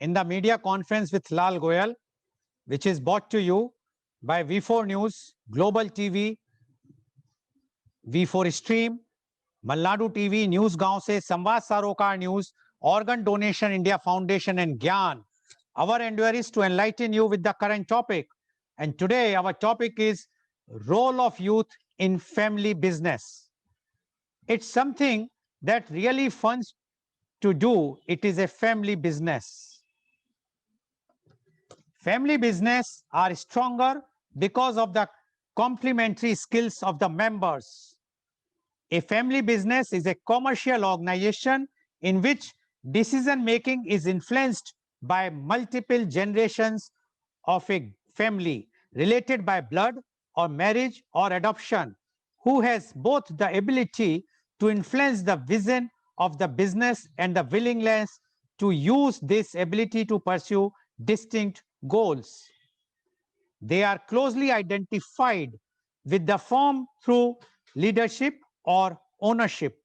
in the media conference with Lal Goel, which is brought to you by V4 News, Global TV, V4 Stream, Malnadu TV, News Gaon se, Samvad Sarokar News, Organ Donation India Foundation and Gyan. Our endeavor is to enlighten you with the current topic. And today our topic is role of youth in family business. It's something that really fun to do. It is a family business. Family business are stronger because of the complementary skills of the members. A family business is a commercial organization in which decision making is influenced by multiple generations of a family related by blood or marriage or adoption, who has both the ability to influence the vision of the business and the willingness to use this ability to pursue distinct goals. They are closely identified with the firm through leadership or ownership.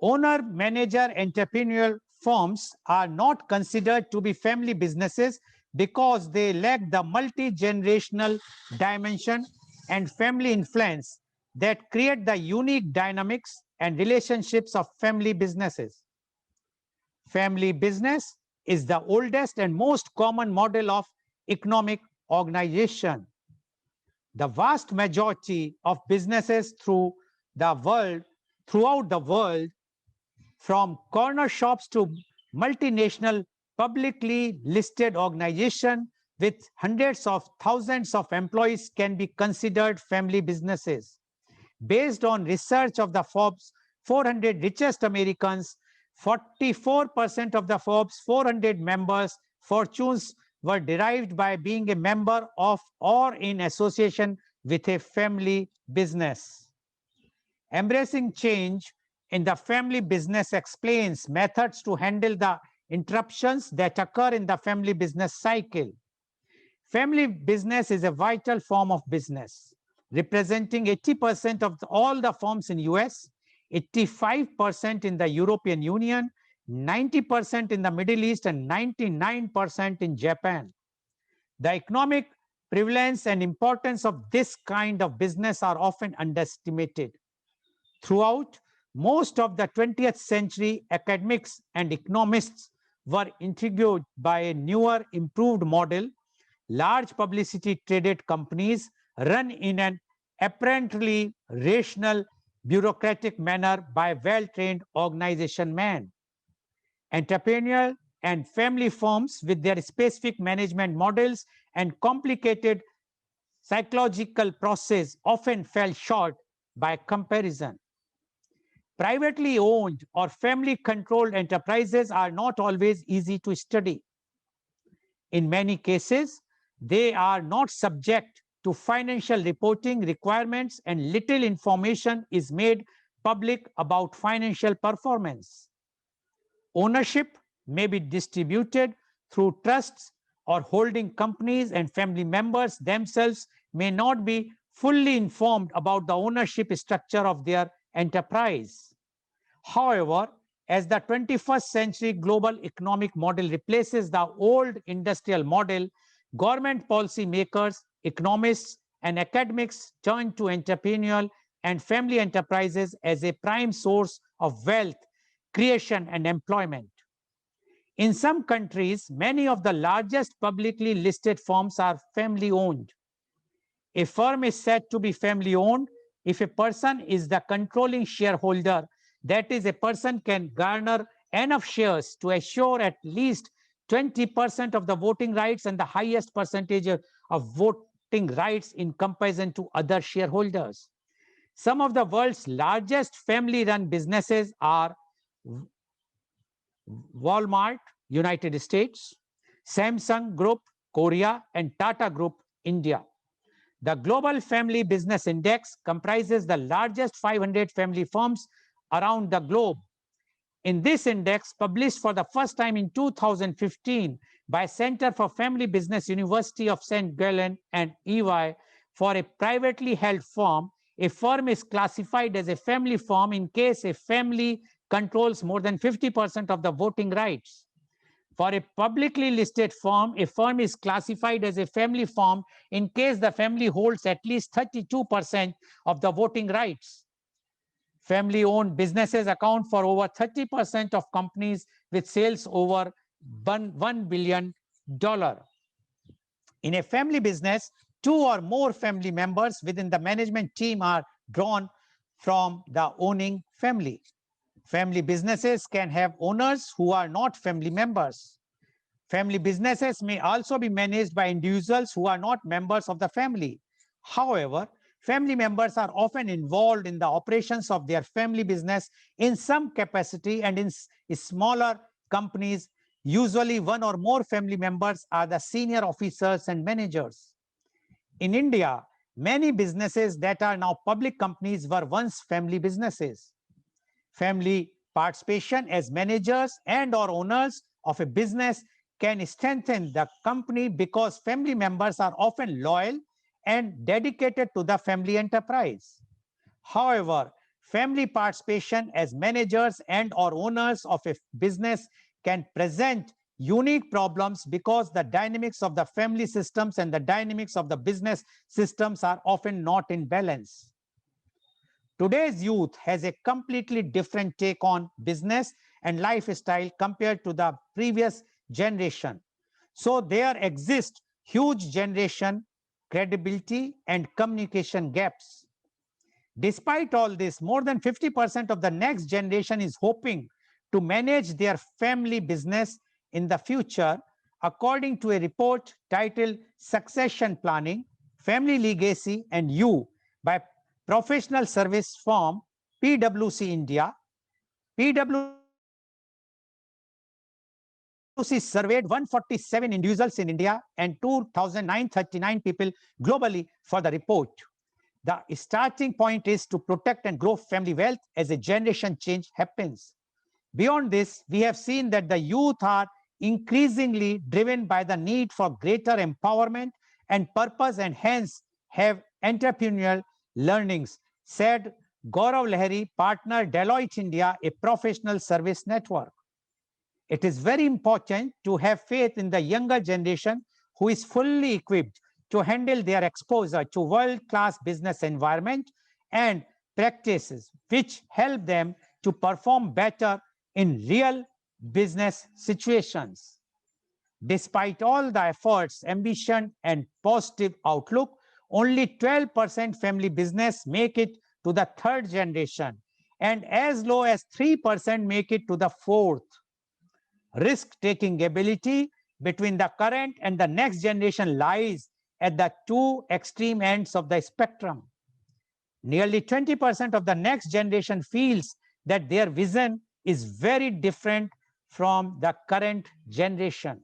Owner, manager, entrepreneurial firms are not considered to be family businesses because they lack the multi-generational dimension and family influence that create the unique dynamics and relationships of family businesses. Family business is the oldest and most common model of economic organization. The vast majority of businesses throughout the world, from corner shops to multinational publicly listed organizations with hundreds of thousands of employees, can be considered family businesses. Based on research of the Forbes 400 richest Americans, 44% of the Forbes 400 members' fortunes were derived by being a member of or in association with a family business. Embracing change in the family business explains methods to handle the interruptions that occur in the family business cycle. Family business is a vital form of business, representing 80% of all the firms in US, 85% in the European Union, 90% in the Middle East, and 99% in Japan. The economic prevalence and importance of this kind of business are often underestimated. Throughout most of the 20th century, academics and economists were intrigued by a newer, improved model. Large publicity traded companies run in an apparently rational, bureaucratic manner by well-trained organization men. Entrepreneurial and family firms with their specific management models and complicated psychological process often fell short by comparison. Privately owned or family-controlled enterprises are not always easy to study. In many cases, they are not subject to financial reporting requirements, and little information is made public about financial performance. Ownership may be distributed through trusts or holding companies, and family members themselves may not be fully informed about the ownership structure of their enterprise. However, as the 21st century global economic model replaces the old industrial model, government policy makers, economists, and academics turn to entrepreneurial and family enterprises as a prime source of wealth creation and employment. In some countries, many of the largest publicly listed firms are family owned. A firm is said to be family owned if a person is the controlling shareholder. That is, a person can garner enough shares to assure at least 20% of the voting rights and the highest percentage of voting rights in comparison to other shareholders. Some of the world's largest family-run businesses are Walmart, United States, Samsung Group, Korea, and Tata Group, India. The Global Family Business Index comprises the largest 500 family firms around the globe. In this index, published for the first time in 2015 by Center for Family Business, University of St. Gallen and EY, for a privately held firm, a firm is classified as a family firm in case a family controls more than 50% of the voting rights. For a publicly listed firm, a firm is classified as a family firm in case the family holds at least 32% of the voting rights. Family-owned businesses account for over 30% of companies with sales over $1 billion. In a family business, two or more family members within the management team are drawn from the owning family. Family businesses can have owners who are not family members. Family businesses may also be managed by individuals who are not members of the family. However, family members are often involved in the operations of their family business in some capacity, and in smaller companies, usually one or more family members are the senior officers and managers. In India, many businesses that are now public companies were once family businesses. Family participation as managers and or owners of a business can strengthen the company because family members are often loyal and dedicated to the family enterprise. However, family participation as managers and or owners of a business can present unique problems because the dynamics of the family systems and the dynamics of the business systems are often not in balance. Today's youth has a completely different take on business and lifestyle compared to the previous generation. So there exist huge generation credibility and communication gaps. Despite all this, more than 50% of the next generation is hoping to manage their family business in the future, according to a report titled Succession Planning, Family Legacy and You by professional service firm PwC India. PwC surveyed 147 individuals in India and 2,939 people globally for the report. The starting point is to protect and grow family wealth as a generation change happens. Beyond this, we have seen that the youth are increasingly driven by the need for greater empowerment and purpose, and hence have entrepreneurial learnings, said Gaurav Lahiri, partner Deloitte India, a professional service network. It is very important to have faith in the younger generation who is fully equipped to handle their exposure to world-class business environment and practices which help them to perform better in real business situations. Despite all the efforts, ambition, and positive outlook, only 12% family business make it to the third generation, and as low as 3% make it to the fourth. Risk-taking ability between the current and the next generation lies at the two extreme ends of the spectrum. Nearly 20% of the next generation feels that their vision is very different from the current generation.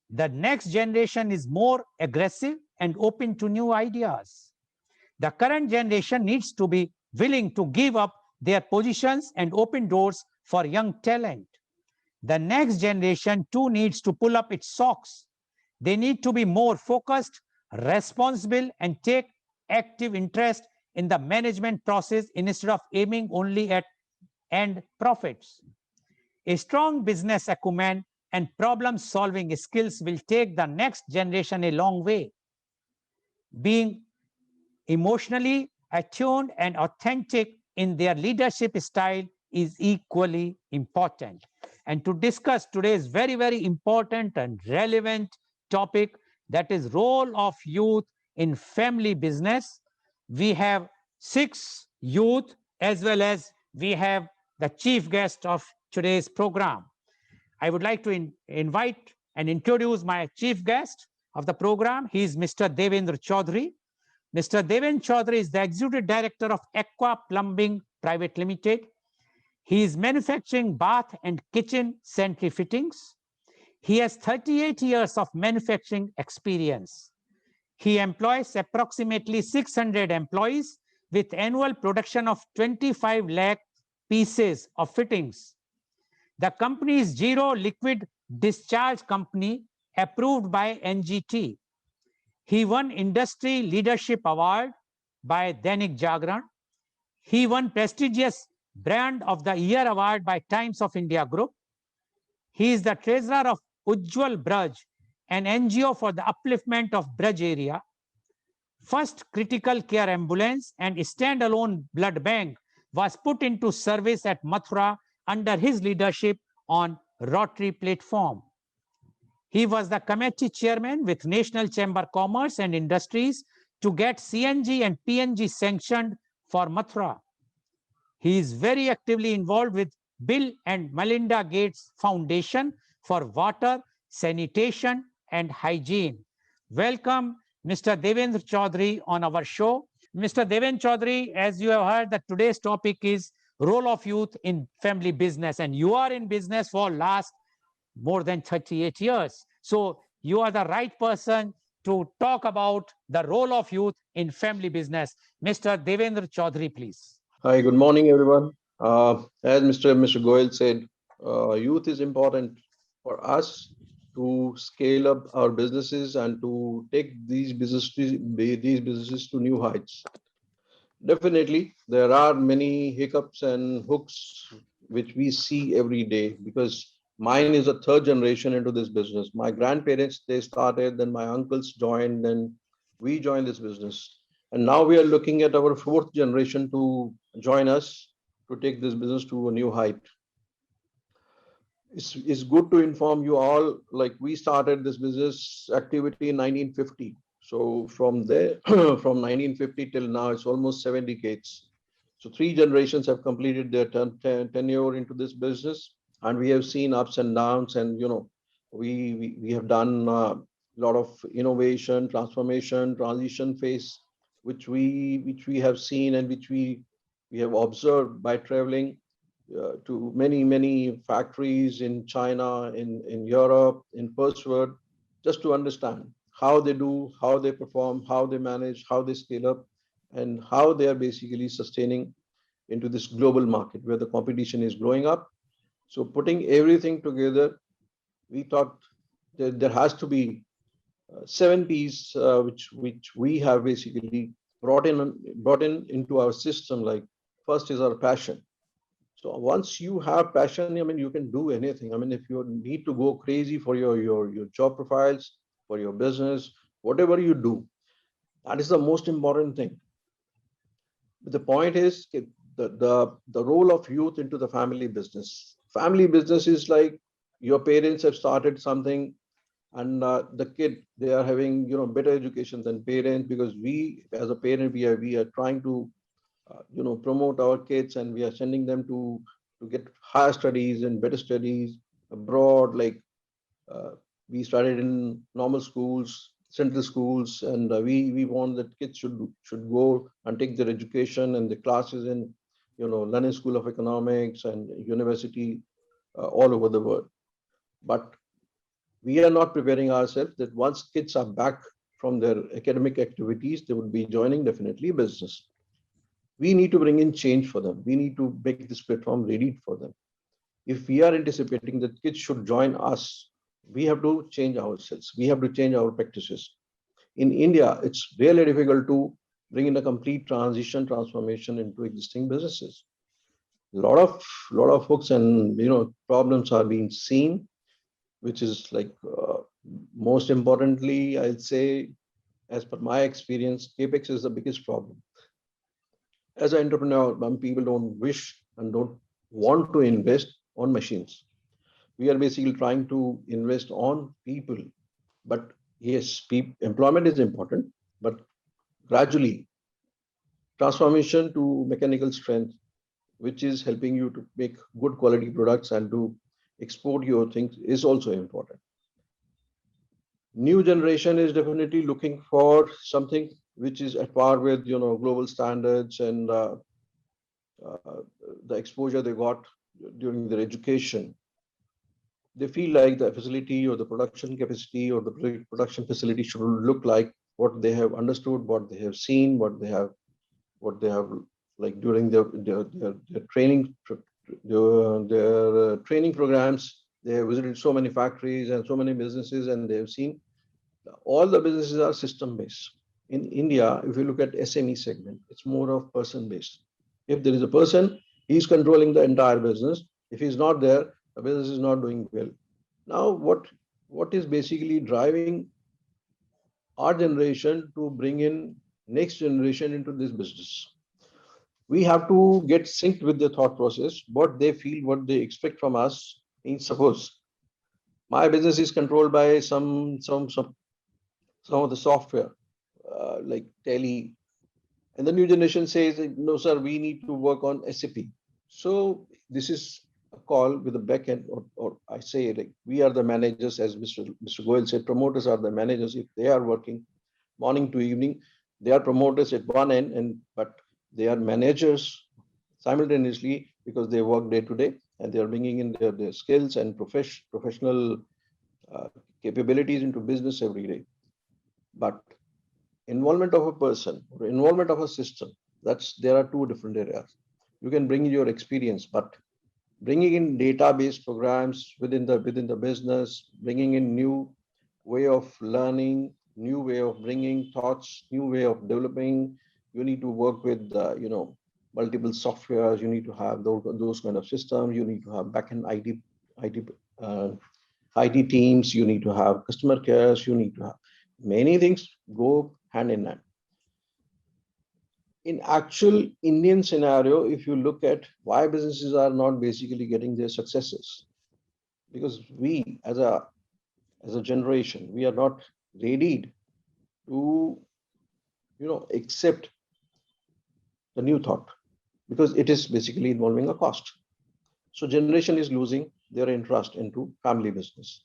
The next generation is more aggressive and open to new ideas. The current generation needs to be willing to give up their positions and open doors for young talent. The next generation too needs to pull up its socks. They need to be more focused, responsible, and take active interest in the management process instead of aiming only at end profits. A strong business acumen and problem-solving skills will take the next generation a long way. Being emotionally attuned and authentic in their leadership style is equally important. And to discuss today's very, very important and relevant topic, that is role of youth in family business, we have 6 youth as well as we have the chief guest of today's program. I would like to invite and introduce my chief guest of the program. He is Mr. Devendra Chaudhary. Mr. Devendra Chaudhary is the Executive Director of Aqua Plumbing Private Limited. He is manufacturing bath and kitchen sanitary fittings. He has 38 years of manufacturing experience. He employs approximately 600 employees with annual production of 25 lakh pieces of fittings. The company is Zero Liquid Discharge Company approved by NGT. He won Industry Leadership Award by Dainik Jagran. He won prestigious Brand of the Year Award by Times of India Group. He is the treasurer of Ujjwal Braj, an NGO for the upliftment of Braj area. First critical care ambulance and standalone blood bank was put into service at Mathura under his leadership on Rotary platform. He was the committee chairman with National Chamber Commerce and Industries to get CNG and PNG sanctioned for Mathura. He is very actively involved with Bill and Melinda Gates Foundation for water, sanitation, and hygiene. Welcome, Mr. Devendra Chaudhary, on our show. Mr. Devendra Chaudhary, as you have heard, that today's topic is role of youth in family business, and you are in business for last more than 38 years. So you are the right person to talk about the role of youth in family business. Mr. Devendra Chaudhary, please. Hi, good morning, everyone. As Mr. Goel said, youth is important for us to scale up our businesses and to take these businesses to new heights. Definitely, there are many hiccups and hooks which we see every day because mine is a third generation into this business. My grandparents, they started, then my uncles joined, then we joined this business. And now we are looking at our fourth generation to join us to take this business to a new height. It's good to inform you all, like we started this business activity in 1950. So from there, from 1950 till now, it's almost 7 decades. So three generations have completed their tenure into this business, and we have seen ups and downs. And we have done a lot of innovation, transformation, transition phase, which we have seen and which we have observed by traveling to many factories in China, in Europe, in Perthward, just to understand how they do, how they perform, how they manage, how they scale up, and how they are basically sustaining into this global market where the competition is growing up. So putting everything together, we thought that there has to be seven P's, which we have basically brought in into our system. Like first is our passion. So once you have passion, I mean, you can do anything. I mean, if you need to go crazy for your job profiles, for your business, whatever you do, that is the most important thing. But the point is the role of youth into the family business. Family business is like your parents have started something, and the kid, they are having better education than parents, because we as a parent, we are trying to promote our kids, and we are sending them to get higher studies and better studies abroad. Like uh, we started in normal schools, central schools, and we want that kids should go and take their education and the classes in London School of Economics and university all over the world. But we are not preparing ourselves that once kids are back from their academic activities, they would be joining definitely business. We need to bring in change for them. We need to make this platform ready for them. If we are anticipating that kids should join us, we have to change ourselves. We have to change our practices. In India, it's really difficult to bring in a complete transformation into existing businesses. A lot of hooks and problems are being seen, which is like most importantly, I'd say, as per my experience, capex is the biggest problem. As an entrepreneur, some people don't wish and don't want to invest on machines. We are basically trying to invest on people. But yes, employment is important, but gradually transformation to mechanical strength, which is helping you to make good quality products and to export your things, is also important. New generation is definitely looking for something which is at par with global standards, and uh, the exposure they got during their education. They feel like the facility or the production capacity or the production facility should look like what they have understood, what they have seen, what they have like during their training, their training programs. They have visited so many factories and so many businesses, and they have seen all the businesses are system based. In India, if you look at SME segment, it's more of person based. If there is a person, he's controlling the entire business. If he's not there, the business is not doing well. Now, what is basically driving our generation to bring in next generation into this business? We have to get synced with their thought process, what they feel, what they expect from us. Means suppose my business is controlled by some of the software like Tele, and the new generation says, no, sir, we need to work on SAP. So this is a call with the back end, or I say like we are the managers, as Mr. Goel said, promoters are the managers. If they are working morning to evening, they are promoters at one end, and but they are managers simultaneously because they work day to day and they are bringing in their skills and professional uh, capabilities into business every day. But involvement of a person or involvement of a system, that's there are two different areas. You can bring your experience, but bringing in database programs within the business, bringing in new way of learning, new way of bringing thoughts, new way of developing. You need to work with multiple softwares. You need to have those kind of systems. You need to have backend IT uh, IT teams. You need to have customer cares. You need to have many things go hand in hand. In actual Indian scenario, if you look at why businesses are not basically getting their successes, because we as a generation, we are not ready to accept the new thought because it is basically involving a cost. So generation is losing their interest into family business.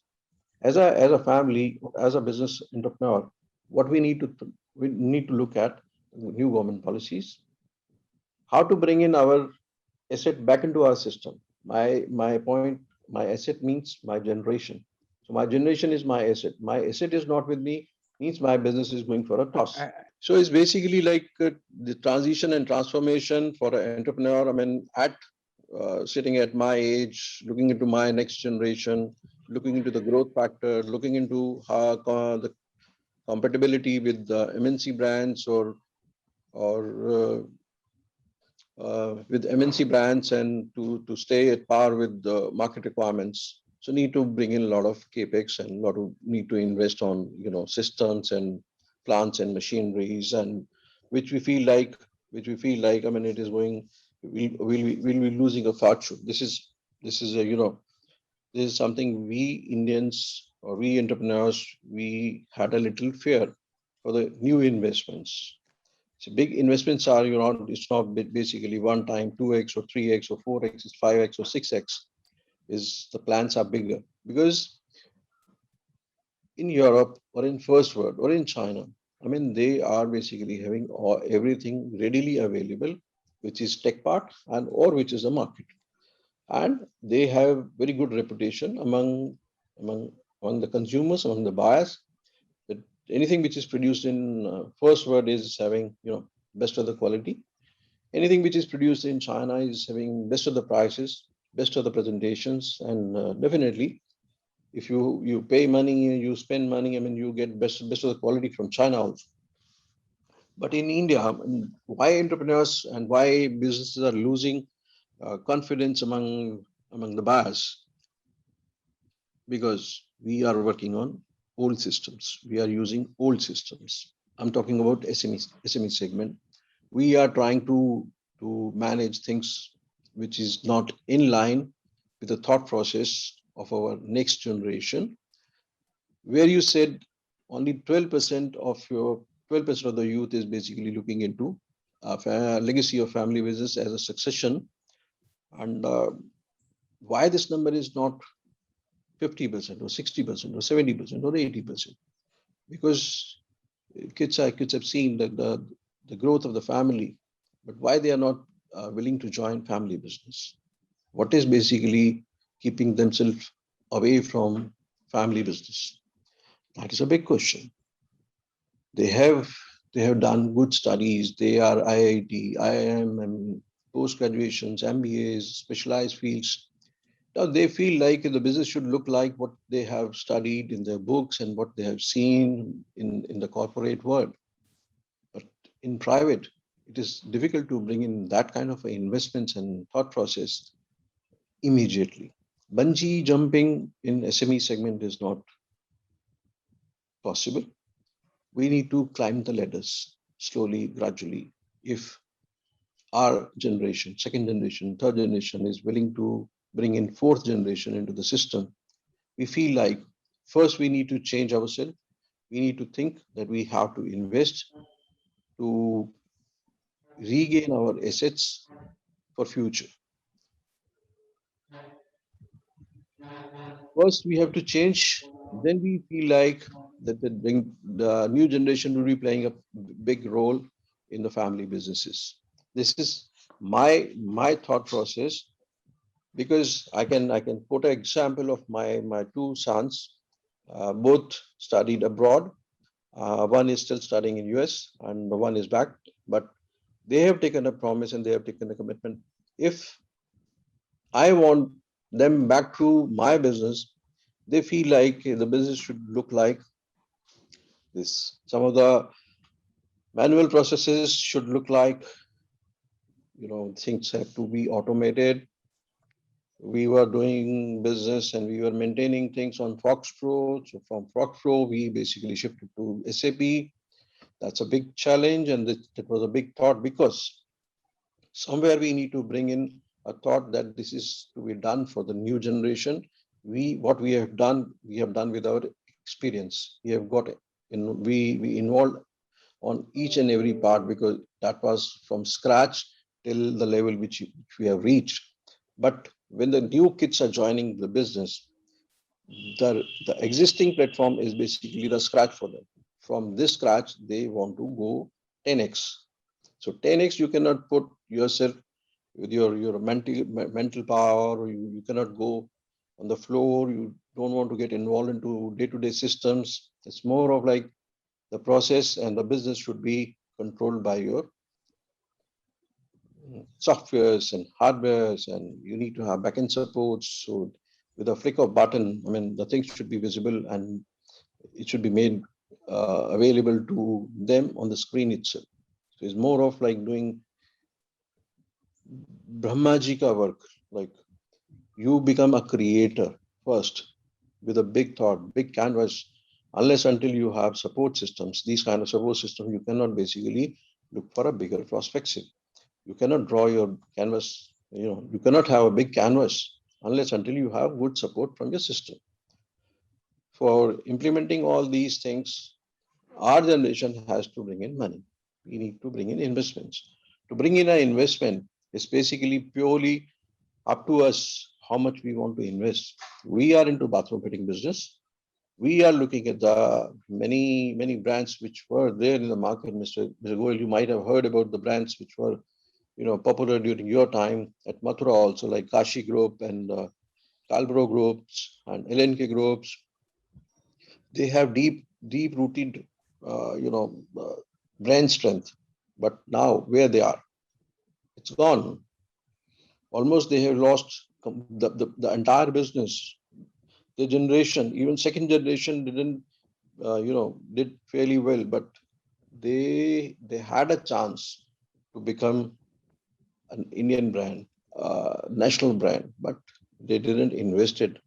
As a family, as a business entrepreneur, what we need to look at new government policies, how to bring in our asset back into our system. My point, my asset means my generation. So my generation is my asset. My asset is not with me, means my business is going for a toss. So it's basically like the transition and transformation for an entrepreneur. I mean, at sitting at my age, looking into my next generation, looking into the growth factor, looking into how the compatibility with the MNC brands or with MNC brands and to stay at par with the market requirements. So need to bring in a lot of capex and a lot of need to invest on systems and plants and machineries and which we feel like I mean it is going we'll be losing a fortune. This is a this is something we Indians or we entrepreneurs we had a little fear for the new investments. So big investments are, it's not basically one time 2x or 3x or 4x, it's 5x or 6x. Is the plans are bigger because in Europe or in first world or in China, I mean they are basically having everything readily available, which is tech part and or which is a market, and they have very good reputation among among the consumers, among the buyers, that anything which is produced in first world is having best of the quality. Anything which is produced in China is having best of the prices, best of the presentations, and definitely, if you pay money, you spend money. I mean, you get best of the quality from China also. But in India, why entrepreneurs and why businesses are losing confidence among the buyers? Because we are working on old systems. We are using old systems. I'm talking about SME segment. We are trying to manage things which is not in line with the thought process of our next generation, where you said only 12% of your 12% of the youth is basically looking into a legacy of family business as a succession. And why this number is not 50% or 60% or 70% or 80%? Because kids have seen the growth of the family, but why they are not willing to join family business? What is basically keeping themselves away from family business? That is a big question. They have they have done good studies. They are IIT, IIM, and post graduations, MBAs, specialized fields. Now they feel like the business should look like what they have studied in their books and what they have seen in the corporate world. But in private, it is difficult to bring in that kind of investments and thought process immediately. Bungee jumping in SME segment is not possible. We need to climb the ladders slowly, gradually. If our generation, second generation, third generation is willing to bring in fourth generation into the system, we feel like first we need to change ourselves. We need to think that we have to invest to regain our assets for future. First, we have to change. Then we feel like that the new generation will be playing a big role in the family businesses. This is my thought process because I can put an example of my two sons. Both studied abroad. One is still studying in US and one is back. But they have taken a promise and they have taken a commitment. If I want them back to my business, they feel like the business should look like this. Some of the manual processes should look like, things have to be automated. We were doing business and we were maintaining things on Fox Pro. So from Fox Pro, we basically shifted to SAP. That's a big challenge, and that was a big thought because somewhere we need to bring in a thought that this is to be done for the new generation. What we have done with our experience. We have got it. We involved on each and every part because that was from scratch till the level which we have reached. But when the new kids are joining the business, the existing platform is basically the scratch for them. From this scratch, they want to go 10x. So 10x, you cannot put yourself with your mental power. You cannot go on the floor. You don't want to get involved into day-to-day systems. It's more of like the process and the business should be controlled by your softwares and hardwares, and you need to have backend support. So with a flick of button, I mean, the things should be visible and it should be made available to them on the screen itself. So it's more of like doing Brahmajika work. Like you become a creator first with a big thought, big canvas. Unless until you have support systems, these kind of support systems, you cannot basically look for a bigger perspective. You cannot draw your canvas, you cannot have a big canvas unless until you have good support from your system. For implementing all these things, our generation has to bring in money. We need to bring in investments. To bring in an investment is basically purely up to us how much we want to invest. We are into bathroom fitting business. We are looking at the many brands which were there in the market. Mr. Goel, you might have heard about the brands which were popular during your time at Mathura also, like Kashi Group and Calbro groups and LNK groups. They have deep rooted, brand strength. But now where they are, it's gone. Almost they have lost the entire business. The generation, even second generation, didn't, did fairly well, but they had a chance to become an Indian brand, national brand, but they didn't invest it.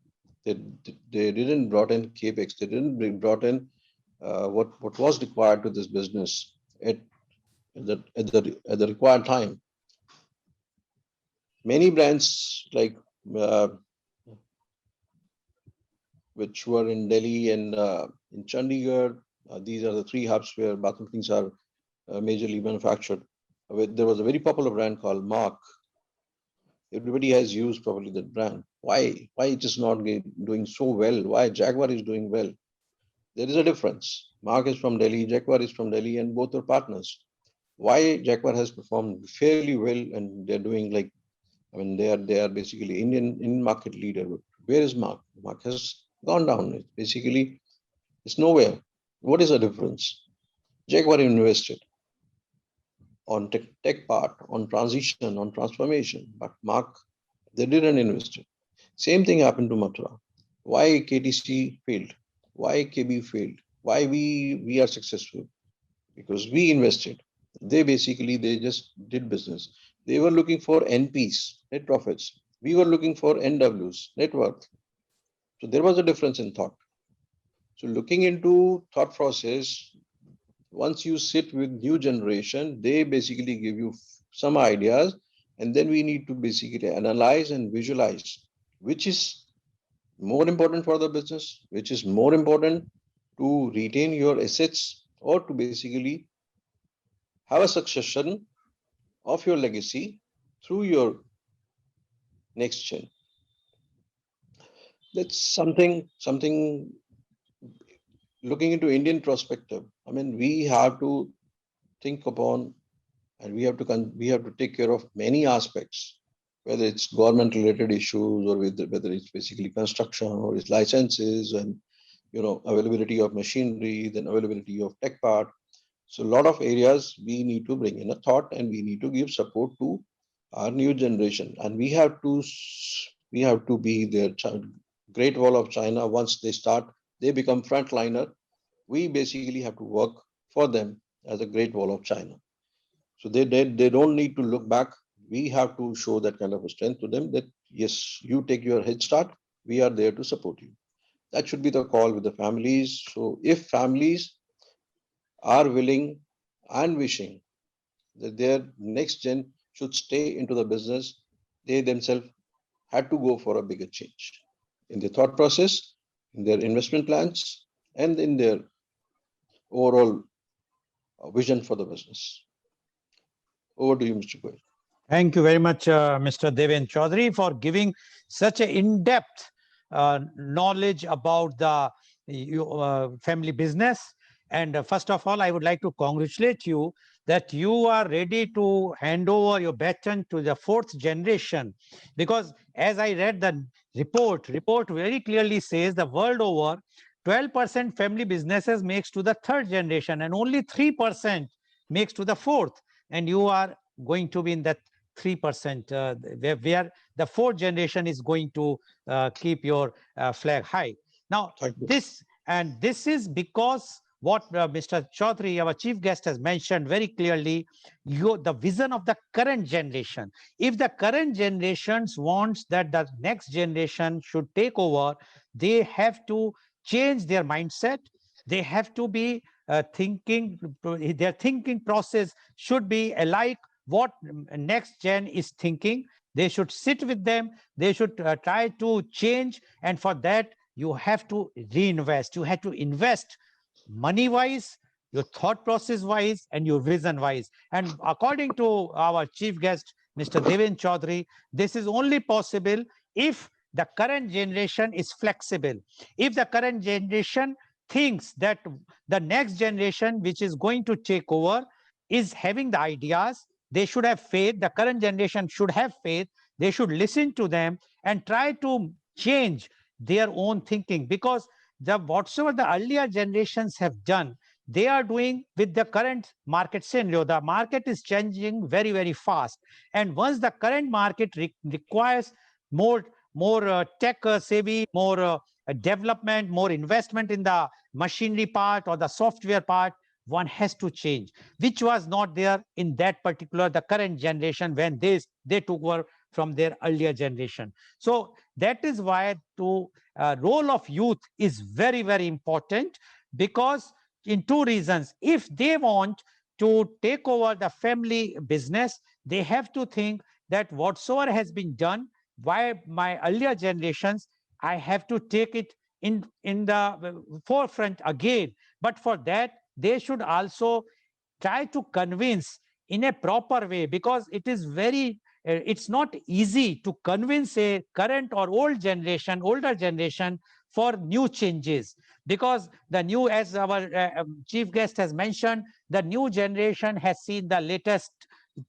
They, they didn't brought in capex. They didn't brought in what was required to this business at the required time. Many brands like uh, which were in Delhi and in Chandigarh. These are the three hubs where bathroom fittings are majorly manufactured. There was a very popular brand called Mark. Everybody has used probably that brand. Why it is not doing so well? Why Jaguar is doing well? There is a difference. Mark is from Delhi, Jaguar is from Delhi, and both are partners. Why Jaguar has performed fairly well and they're doing like, I mean, they are basically Indian market leader. Where is Mark? Mark has gone down. It's nowhere. What is the difference? Jaguar invested on tech part, on transition, on transformation, but Mark, they didn't invest it. Same thing happened to Mathura. Why KTC failed? Why KB failed? Why we are successful? Because we invested. They just did business. They were looking for NPs, net profits. We were looking for NWs, net worth. So there was a difference in thought. So looking into thought process, once you sit with new generation, they basically give you some ideas, and then we need to basically analyze and visualize which is more important for the business, which is more important to retain your assets or to basically have a succession of your legacy through your next gen. That's something looking into Indian perspective. I mean, we have to think upon, and we have to take care of many aspects, whether it's government related issues or whether it's basically construction or it's licenses and availability of machinery, then availability of tech part. So a lot of areas we need to bring in a thought, and we need to give support to our new generation, and we have to be their great wall of China. Once they start, they become frontliner. We basically have to work for them as a great wall of China. So they don't need to look back. We have to show that kind of a strength to them that yes, you take your head start. We are there to support you. That should be the call with the families. So if families are willing and wishing that their next gen should stay into the business, they themselves had to go for a bigger change in their thought process, in their investment plans, and in their overall vision for the business. Over to you, Mr. Goel. Thank you very much, Mr. Deven Chaudhary, for giving such an in-depth knowledge about the family business. And first of all, I would like to congratulate you that you are ready to hand over your baton to the fourth generation. Because as I read the report very clearly says the world over, 12% family businesses makes to the third generation and only 3% makes to the fourth. And you are going to be in that 3%, where the fourth generation is going to keep your flag high. Now, this is because what Mr. Chaudhary, our chief guest, has mentioned very clearly, the vision of the current generation. If the current generations wants that the next generation should take over, they have to change their mindset. They have to be their thinking process should be alike what next gen is thinking. They should sit with them. They should try to change. And for that, you have to reinvest. You have to invest money wise, your thought process wise, and your vision wise. And according to our chief guest, Mr. Deven Chaudhary, this is only possible if the current generation is flexible. If the current generation thinks that the next generation, which is going to take over, is having the ideas, they should have faith. The current generation should have faith. They should listen to them and try to change their own thinking, because whatsoever the earlier generations have done, they are doing with the current market scenario. The market is changing very, very fast. And once the current market requires more tech savvy, more development, more investment in the machinery part or the software part, one has to change, which was not there in that particular, the current generation, when they took over from their earlier generation. So that is why to role of youth is very, very important, because in two reasons. If they want to take over the family business, they have to think that whatsoever has been done by my earlier generations, I have to take it in the forefront again. But for that, they should also try to convince in a proper way, because it is it's not easy to convince a current or older generation for new changes, because the new, as our chief guest has mentioned, the new generation has seen the latest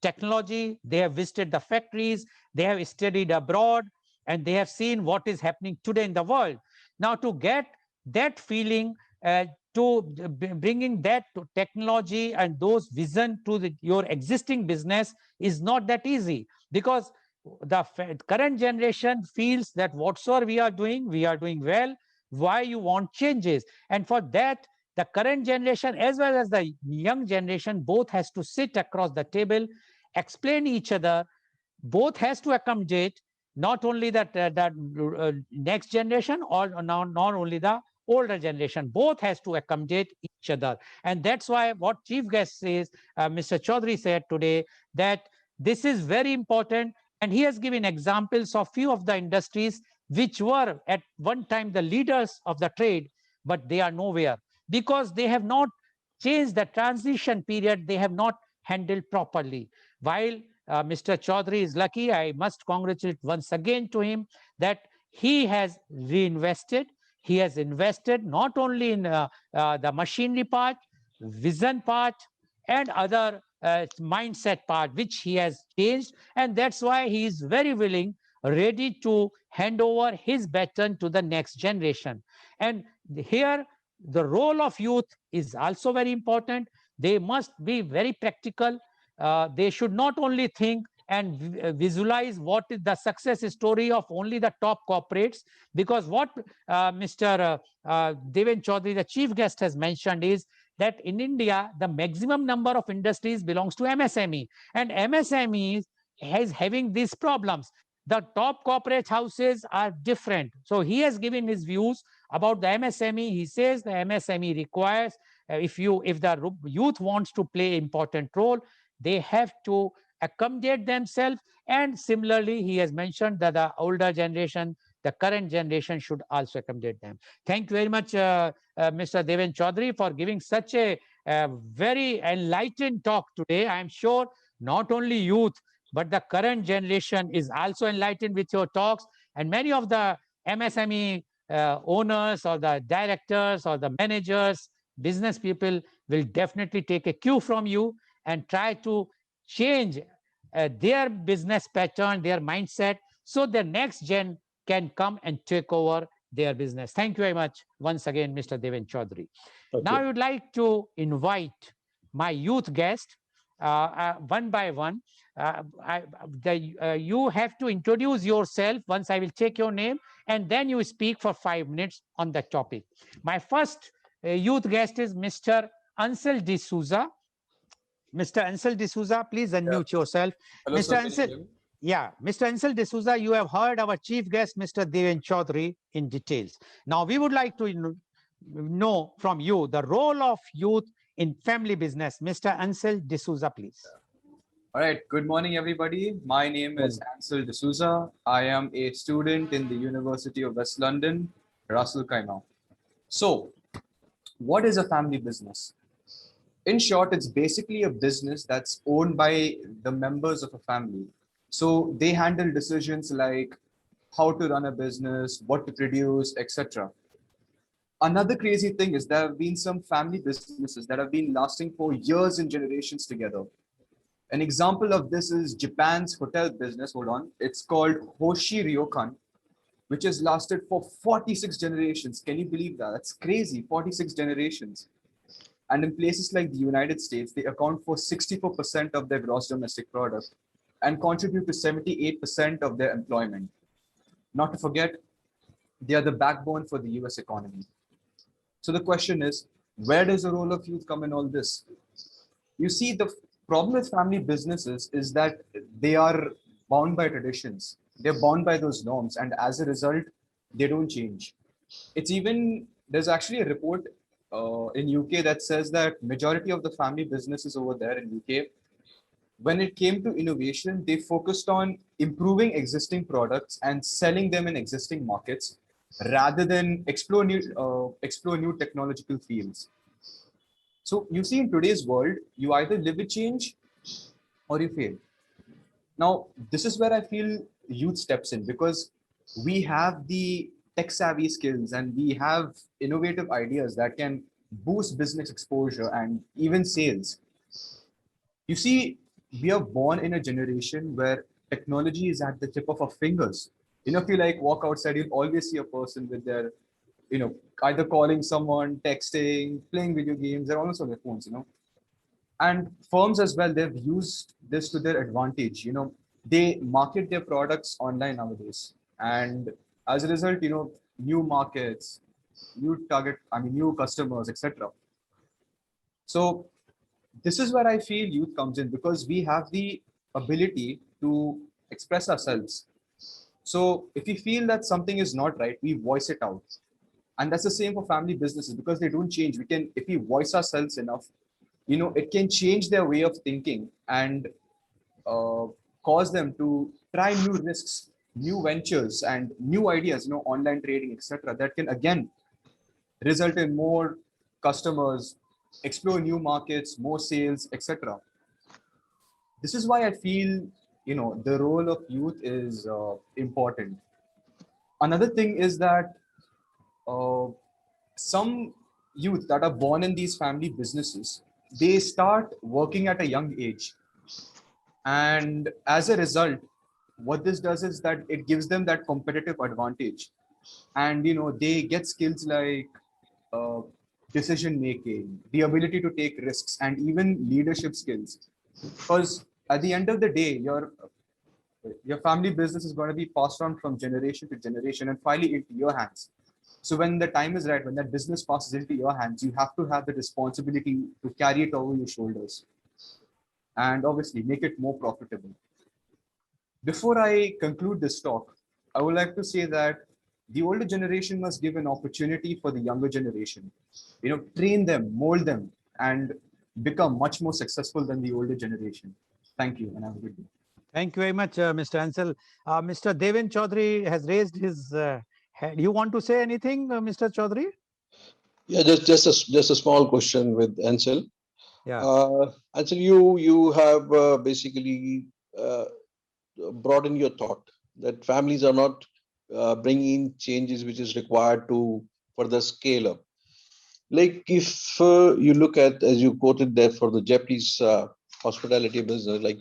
technology. They have visited the factories, they have studied abroad, and they have seen what is happening today in the world. Now, to get that feeling, to bringing that to technology and those vision to your existing business is not that easy, because the current generation feels that whatsoever we are doing well. Why you want changes? And for that, the current generation as well as the young generation both has to sit across the table, explain each other, both has to accommodate, not only next generation or not only the older generation. Both has to accommodate each other. And that's why what chief guest says, Mr. Chaudhary said today, that this is very important. And he has given examples of few of the industries which were at one time the leaders of the trade, but they are nowhere because they have not changed the transition period. They have not handled properly. While Mr. Chaudhary is lucky, I must congratulate once again to him that he has reinvested. He has invested not only in the machinery part, vision part, and other mindset part, which he has changed. And that's why he is very willing, ready to hand over his baton to the next generation. And here, the role of youth is also very important. They must be very practical. They should not only think and visualize what is the success story of only the top corporates, because what Mr. Deven Chaudhary, the chief guest, has mentioned is that in India, the maximum number of industries belongs to MSME, and MSMEs is having these problems. The top corporate houses are different. So he has given his views about the MSME. He says the MSME requires, if the youth wants to play important role, they have to accommodate themselves. And similarly, he has mentioned that the older generation, the current generation, should also accommodate them. Thank you very much, Mr. Deven Chaudhary, for giving such a very enlightened talk today. I am sure not only youth, but the current generation is also enlightened with your talks. And many of the MSME owners or the directors or the managers, business people will definitely take a cue from you and try to change their business pattern, their mindset, so the next gen can come and take over their business. Thank you very much once again, Mr. Deven Chaudhary. Now I would like to invite my youth guest one by one. You have to introduce yourself once I will take your name, and then you speak for 5 minutes on the topic. My first youth guest is Mr. Ansel De Souza. Mr. Ansel De Souza, please Yeah. unmute yourself. Hello, Mr. sir. Can you Ansel, hear me? yeah, Mr. Ansel De Souza, you have heard our chief guest, Mr. Deven Chaudhary, in details. Now, we would like to know from you the role of youth in family business. Mr. Ansel De Souza, please. All right. Good morning, everybody. My name is Ansel De Souza. I am a student in the University of West London, Russell Kaimau. So, what is a family business? In short, it's basically a business that's owned by the members of a family. So, they handle decisions like how to run a business, what to produce, etc. Another crazy thing is there have been some family businesses that have been lasting for years and generations together. An example of this is Japan's hotel business. Hold on. It's called Hoshi Ryokan, which has lasted for 46 generations. Can you believe that? That's crazy. 46 generations. And in places like the United States, they account for 64% of their gross domestic product and contribute to 78% of their employment. Not to forget, they are the backbone for the US economy. So the question is, where does the role of youth come in all this? You see, the problem with family businesses is that they are bound by traditions. They're bound by those norms, and as a result, they don't change. It's even there's actually a report in UK that says that majority of the family businesses over there in UK, when it came to innovation, they focused on improving existing products and selling them in existing markets rather than explore new technological fields. So you see, in today's world, you either live with change or you fail. Now, this is where I feel youth steps in because we have the tech savvy skills and we have innovative ideas that can boost business exposure and even sales. You see, we are born in a generation where technology is at the tip of our fingers. If you like walk outside, you'll always see a person with their, either calling someone, texting, playing video games, they're always on their phones, And firms as well, they've used this to their advantage. They market their products online nowadays. And as a result, new markets, new customers, etc. So this is where I feel youth comes in because we have the ability to express ourselves. So if we feel that something is not right, we voice it out. And that's the same for family businesses because they don't change. We can, if we voice ourselves enough, it can change their way of thinking and uh, cause them to try new risks, new ventures, and new ideas, online trading, etc. That can again result in more customers, explore new markets, more sales, etc. This is why I feel, the role of youth is important. Another thing is that uh, some youth that are born in these family businesses, they start working at a young age, and as a result, what this does is that it gives them that competitive advantage, and they get skills like uh, decision making, the ability to take risks, and even leadership skills. Because at the end of the day, your family business is going to be passed on from generation to generation and finally into your hands. So when the time is right, when that business passes into your hands, you have to have the responsibility to carry it over your shoulders and obviously make it more profitable. Before I conclude this talk, I would like to say that the older generation must give an opportunity for the younger generation. Train them, mold them, and become much more successful than the older generation. Thank you, and have a good day. Thank you very much, Mr. Ansel. Mr. Devin Chaudhary has raised his hand. You want to say anything, Mr. Chaudhary? Yeah, just a small question with Ansel. Yeah. Ansel, you have basically brought in your thought that families are not bringing changes which is required to further scale up. Like if you look at, as you quoted there for the Japanese hospitality business, like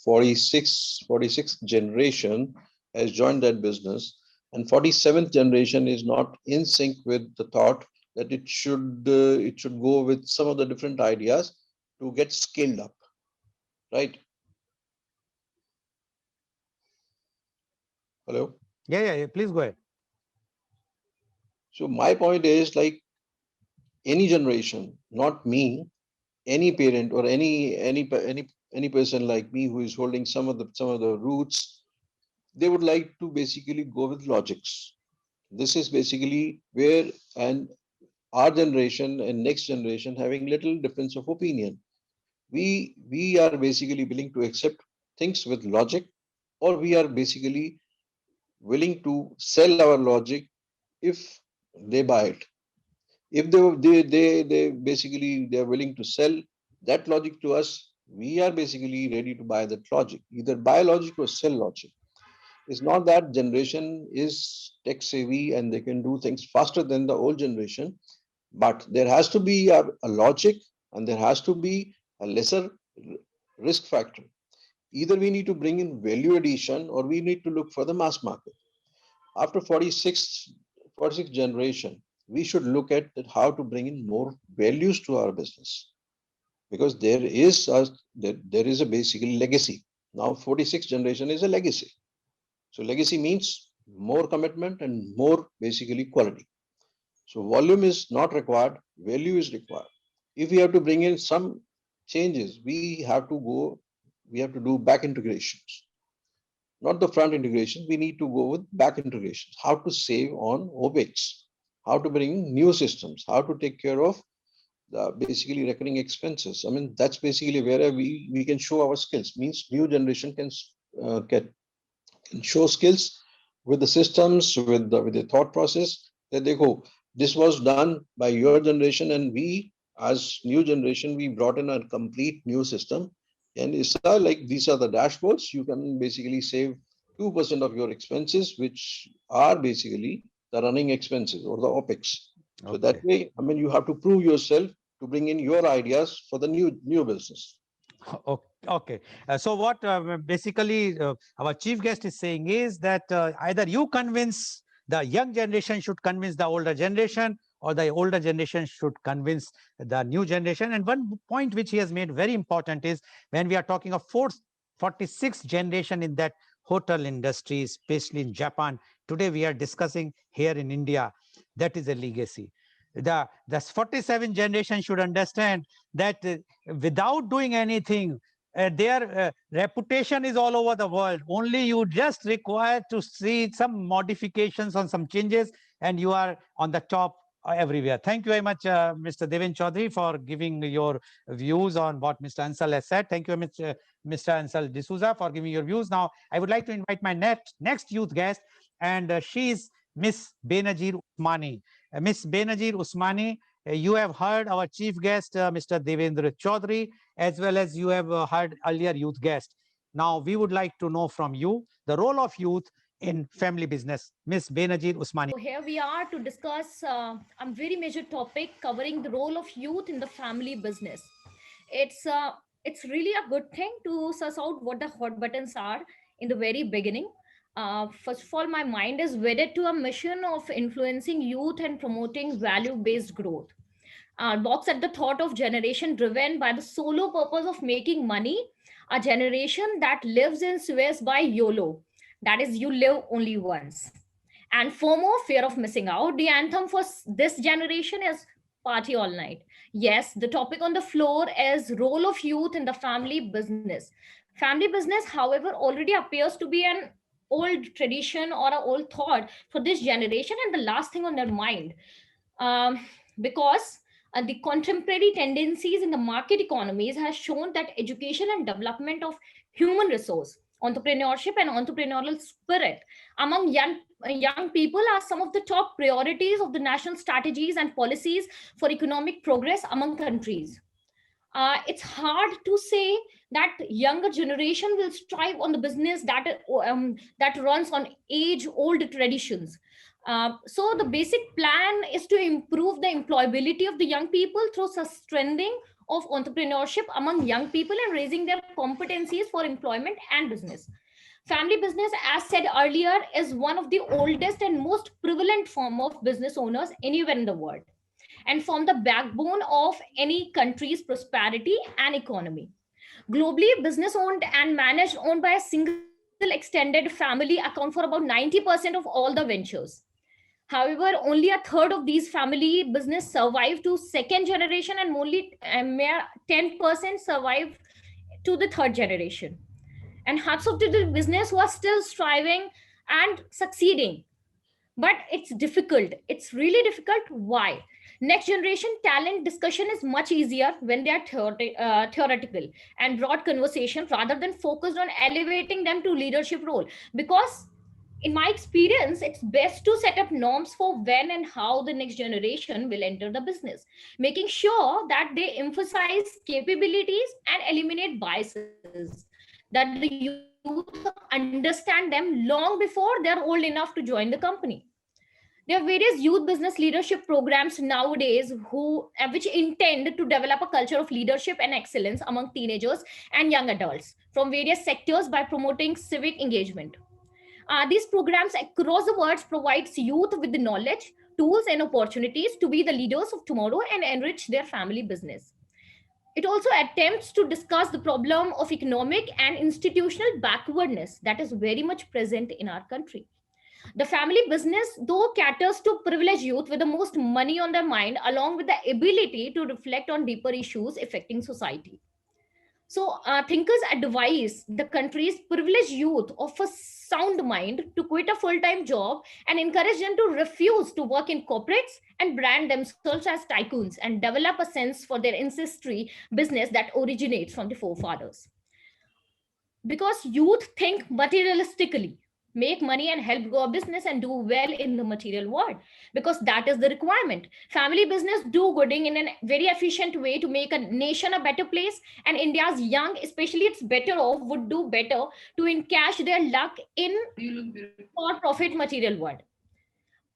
46th generation has joined that business, and 47th generation is not in sync with the thought that it should go with some of the different ideas to get scaled up, right? Hello. Yeah. Please go ahead. So my point is, like, any generation, not me, any parent or any person like me who is holding some of the roots, they would like to basically go with logics. This is basically where, and our generation and next generation having little difference of opinion. We are basically willing to accept things with logic, or we are basically willing to sell our logic if they buy it. If they basically they are willing to sell that logic to us, we are basically ready to buy that logic, either buy logic or sell logic. It's not that generation is tech savvy and they can do things faster than the old generation, but there has to be a logic, and there has to be a lesser risk factor. Either we need to bring in value addition, or we need to look for the mass market. After 46th generation, we should look at how to bring in more values to our business, because there is a basically legacy. Now 46th generation is a legacy. So legacy means more commitment and more basically quality. So volume is not required, value is required. If we have to bring in some changes, we have to do back integrations, not the front integration. We need to go with back integrations. How to save on OpEx, how to bring new systems, how to take care of the basically recurring expenses. I mean, that's basically where we can show our skills. Means new generation can show skills with the systems, with the thought process, that they go, this was done by your generation, and we as new generation we brought in a complete new system. And it's like these are the dashboards. You can basically save 2% of your expenses, which are basically the running expenses or the OpEx. So that Okay. way, I mean, you have to prove yourself to bring in your ideas for the new business. Okay. So what basically our chief guest is saying is that either you convince the young generation should convince the older generation, or the older generation should convince the new generation. And one point which he has made very important is when we are talking of 46th generation in that hotel industry, especially in Japan. Today we are discussing here in India. That is a legacy. The 47th generation should understand that without doing anything, their reputation is all over the world. Only you just require to see some modifications on some changes, and you are on the top everywhere. Thank you very much, Mr. Devin Chaudhary, for giving your views on what Mr. Ansel has said. Thank you, Mr. Ansel De Souza, for giving your views. Now, I would like to invite my next youth guest, and she is Miss Benazir Usmani. Miss Benazir Usmani, you have heard our chief guest, Mr. Devendra Chaudhary, as well as you have heard earlier youth guest. Now, we would like to know from you the role of youth in family business. Miss Benazir Usmani. So here we are to discuss a very major topic covering the role of youth in the family business. It's uh, it's really a good thing to suss out what the hot buttons are in the very beginning. First of all, my mind is wedded to a mission of influencing youth and promoting value-based growth. Balks at the thought of generation driven by the solo purpose of making money, a generation that lives in Suez by YOLO, that is, you live only once. And FOMO, fear of missing out, the anthem for this generation is party all night. Yes, the topic on the floor is role of youth in the family business. Family business, however, already appears to be an old tradition or an old thought for this generation and the last thing on their mind. Because the contemporary tendencies in the market economies has shown that education and development of human resource, entrepreneurship and entrepreneurial spirit among young people are some of the top priorities of the national strategies and policies for economic progress among countries. It's hard to say that younger generation will strive on the business that runs on age old traditions. So the basic plan is to improve the employability of the young people through strengthening of entrepreneurship among young people and raising their competencies for employment and business. Family business, as said earlier, is one of the oldest and most prevalent form of business owners anywhere in the world and form the backbone of any country's prosperity and economy. Globally, business owned and managed owned by a single extended family account for about 90% of all the ventures. However, only a third of these family business survive to second generation and only mere 10% survive to the third generation. And hats off to the business who are still striving and succeeding, but it's difficult. It's really difficult. Why? Next generation talent discussion is much easier when they are theoretical and broad conversation rather than focused on elevating them to leadership role, because in my experience it's best to set up norms for when and how the next generation will enter the business, making sure that they emphasize capabilities and eliminate biases, that the youth understand them long before they're old enough to join the company. There are various youth business leadership programs nowadays which intend to develop a culture of leadership and excellence among teenagers and young adults from various sectors by promoting civic engagement. These programs across the world provides youth with the knowledge, tools, and opportunities to be the leaders of tomorrow and enrich their family business. It also attempts to discuss the problem of economic and institutional backwardness that is very much present in our country. The family business, though, caters to privileged youth with the most money on their mind, along with the ability to reflect on deeper issues affecting society. So, thinkers advise the country's privileged youth of a sound mind to quit a full time job and encourage them to refuse to work in corporates and brand themselves as tycoons and develop a sense for their ancestry business that originates from the forefathers. Because youth think materialistically, make money and help grow a business and do well in the material world, because that is the requirement. Family business do gooding in a very efficient way to make a nation a better place, and India's young, especially its better off, would do better to encash their luck in for profit material world.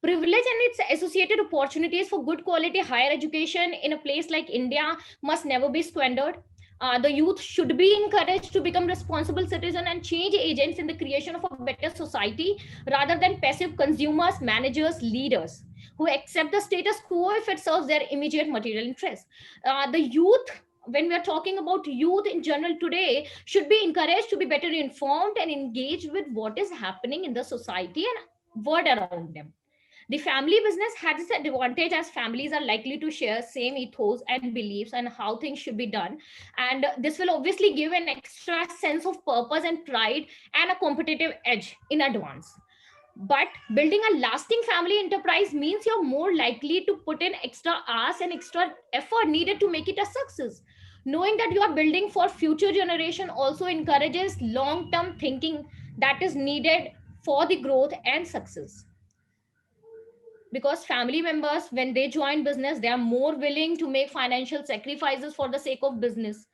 Privilege and its associated opportunities for good quality higher education in a place like India must never be squandered. The youth should be encouraged to become responsible citizens and change agents in the creation of a better society rather than passive consumers, managers, leaders who accept the status quo if it serves their immediate material interests. The youth, when we are talking about youth in general today, should be encouraged to be better informed and engaged with what is happening in the society and world around them. The family business has its advantage as families are likely to share same ethos and beliefs and how things should be done. And this will obviously give an extra sense of purpose and pride and a competitive edge in advance. But building a lasting family enterprise means you're more likely to put in extra hours and extra effort needed to make it a success. Knowing that you are building for future generation also encourages long-term thinking that is needed for the growth and success. Because family members, when they join business, they are more willing to make financial sacrifices for the sake of business.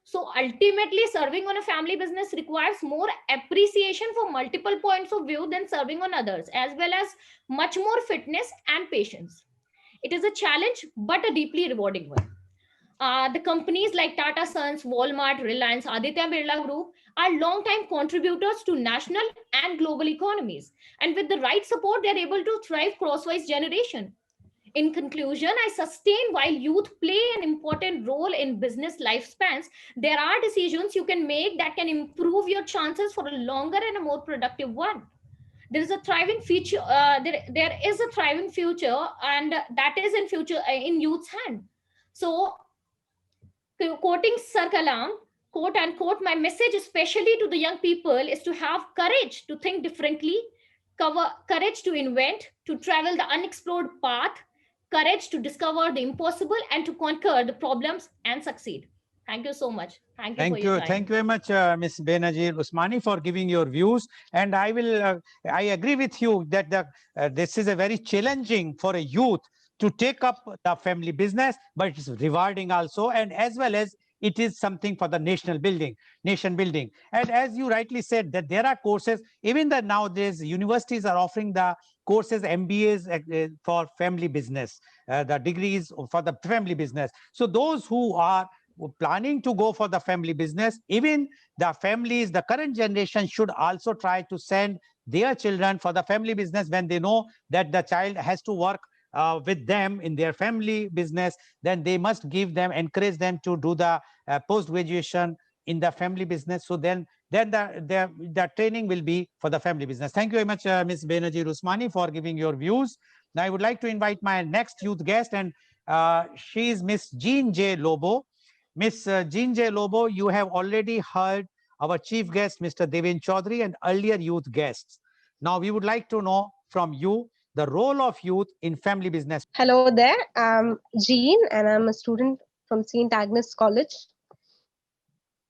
So ultimately, serving on a family business requires more appreciation for multiple points of view than serving on others, as well as much more fitness and patience. It is a challenge but a deeply rewarding one. The companies like Tata Sons, Walmart, Reliance, Aditya Birla Group are long-time contributors to national and global economies. And with the right support, they're able to thrive crosswise generation. In conclusion, I sustain while youth play an important role in business lifespans, there are decisions you can make that can improve your chances for a longer and a more productive one. There is a thriving future. There is a thriving future, and that is in future in youth's hand. So quoting Sir Kalam, quote unquote, my message, especially to the young people, is to have courage to think differently, courage to invent, to travel the unexplored path, courage to discover the impossible, and to conquer the problems and succeed. Thank you so much. Thank you for Thank your you. time. Thank you very much, Ms. Benazir Usmani, for giving your views. And I agree with you that this is a very challenging for a youth to take up the family business, but it's rewarding also, and as well as it is something for the nation building. And as you rightly said, that there are courses, even that nowadays universities are offering the courses, MBAs for family business, the degrees for the family business. So those who are planning to go for the family business, even the families, the current generation should also try to send their children for the family business when they know that the child has to work with them in their family business. Then they must give them, encourage them to do the post graduation in the family business. So then the training will be for the family business. Thank you very much, Ms. Benazir Usmani, for giving your views. Now I would like to invite my next youth guest, and she is Miss Jean J. Lobo. Miss Jean J. Lobo, you have already heard our chief guest, Mr. Devin Chaudhary, and earlier youth guests. Now we would like to know from you the role of youth in family business. Hello there, I'm Jean and I'm a student from St. Agnes College.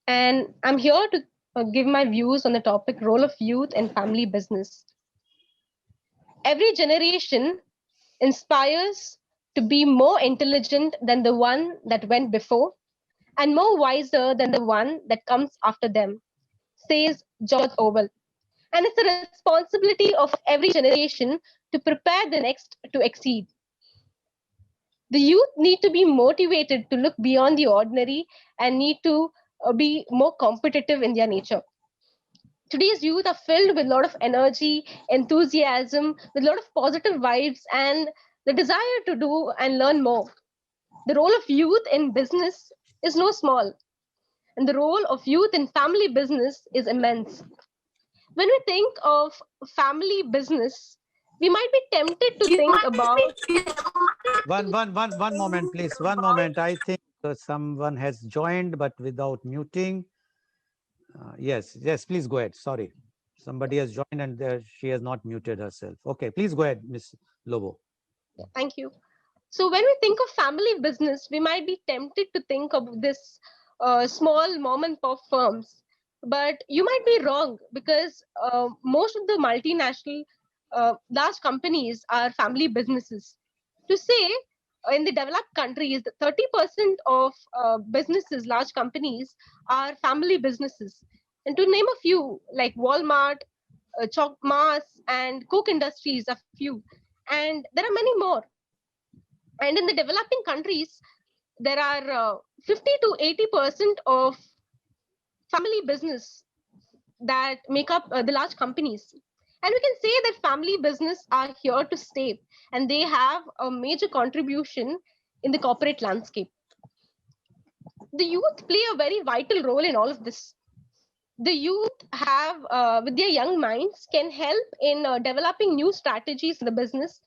And I'm here to give my views on the topic role of youth in family business. Every generation inspires to be more intelligent than the one that went before and more wiser than the one that comes after them, says George Orwell. And it's the responsibility of every generation to prepare the next to exceed. The youth need to be motivated to look beyond the ordinary and need to be more competitive in their nature. Today's youth are filled with a lot of energy, enthusiasm, with a lot of positive vibes and the desire to do and learn more. The role of youth in business is no small, and the role of youth in family business is immense. When we think of family business, we might be tempted to think about One moment, please. One moment. I think someone has joined, but without muting. Yes, please go ahead. Sorry. Somebody has joined and she has not muted herself. Okay, please go ahead, Miss Lobo. Thank you. So when we think of family business, we might be tempted to think of this small mom and pop firms, but you might be wrong because most of the multinational large companies are family businesses. To say in the developed countries, 30% of businesses, large companies, are family businesses. And to name a few, like Walmart, Chalk Mars, and Coke Industries, a few. And there are many more. And in the developing countries, there are 50 to 80% of family business that make up the large companies. And we can say that family business are here to stay and they have a major contribution in the corporate landscape. The youth play a very vital role in all of this. The youth have, with their young minds, can help in developing new strategies in the business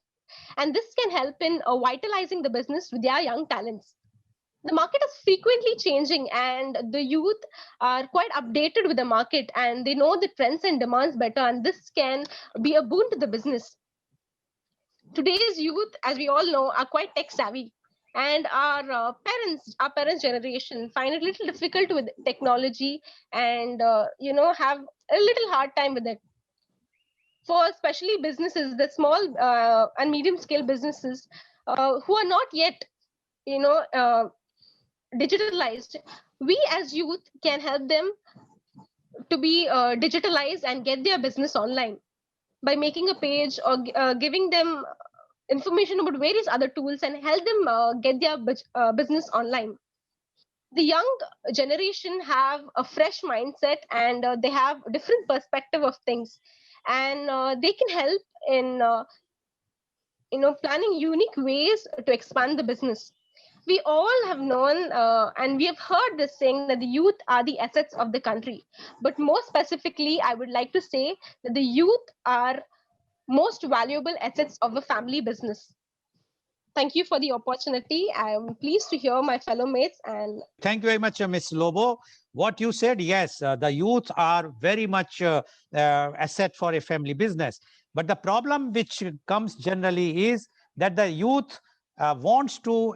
And this can help in vitalizing the business with their young talents. The market is frequently changing, and the youth are quite updated with the market, and they know the trends and demands better, and this can be a boon to the business. Today's youth, as we all know, are quite tech savvy, and our parents generation find it a little difficult with technology, and have a little hard time with it. For especially businesses, the small and medium scale businesses who are not yet you know uh, digitalized, we as youth can help them to be digitalized and get their business online by making a page, or giving them information about various other tools, and help them get their business online. The young generation have a fresh mindset, and they have a different perspective of things, and they can help in planning unique ways to expand the business. We all have known and we have heard this saying that the youth are the assets of the country. But more specifically, I would like to say that the youth are most valuable assets of a family business. Thank you for the opportunity. I am pleased to hear my fellow mates, and Thank you very much, Ms. Lobo. What you said, yes, the youth are very much asset for a family business. But the problem which comes generally is that the youth wants to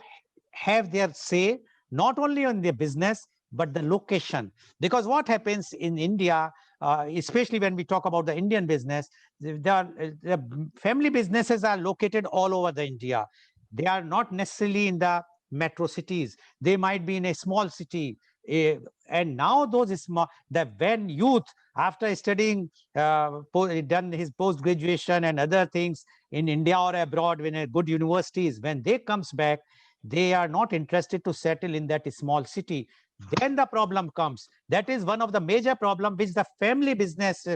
have their say not only on their business but the location. Because what happens in India, especially when we talk about the Indian business, the family businesses are located all over the India. They are not necessarily in the metro cities. They might be in a small city. And now those small, the when youth after studying done his post graduation and other things in India or abroad, when a good universities, when they comes back, they are not interested to settle in that small city. Then the problem comes. That is one of the major problem which the family business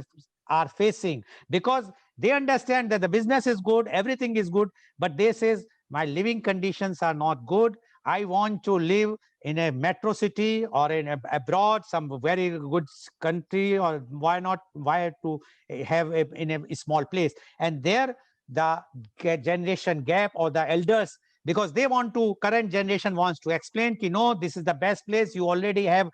are facing, because they understand that the business is good, everything is good, but they says my living conditions are not good. I want to live in a metro city or in abroad, some very good country, or why to have in a small place. And there the generation gap, or the elders, because they want to, current generation wants to explain, no, this is the best place. You already have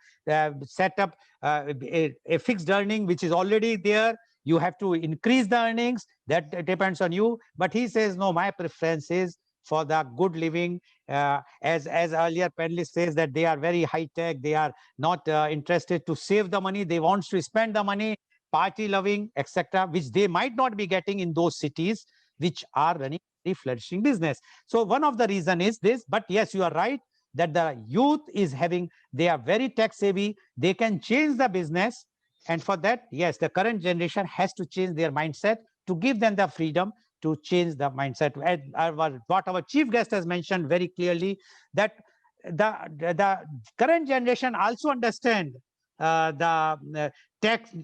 set up a fixed earning which is already there. You have to increase the earnings, that depends on you. But he says, no, my preference is for the good living. As earlier panelist says, that they are very high tech, they are not interested to save the money, they want to spend the money, party loving, etc., which they might not be getting in those cities which are running a flourishing business. So one of the reason is this. But yes, you are right that the youth is having, they are very tech savvy, they can change the business. And for that, yes, the current generation has to change their mindset to give them the freedom to change the mindset. And what our chief guest has mentioned very clearly, that the current generation also understand the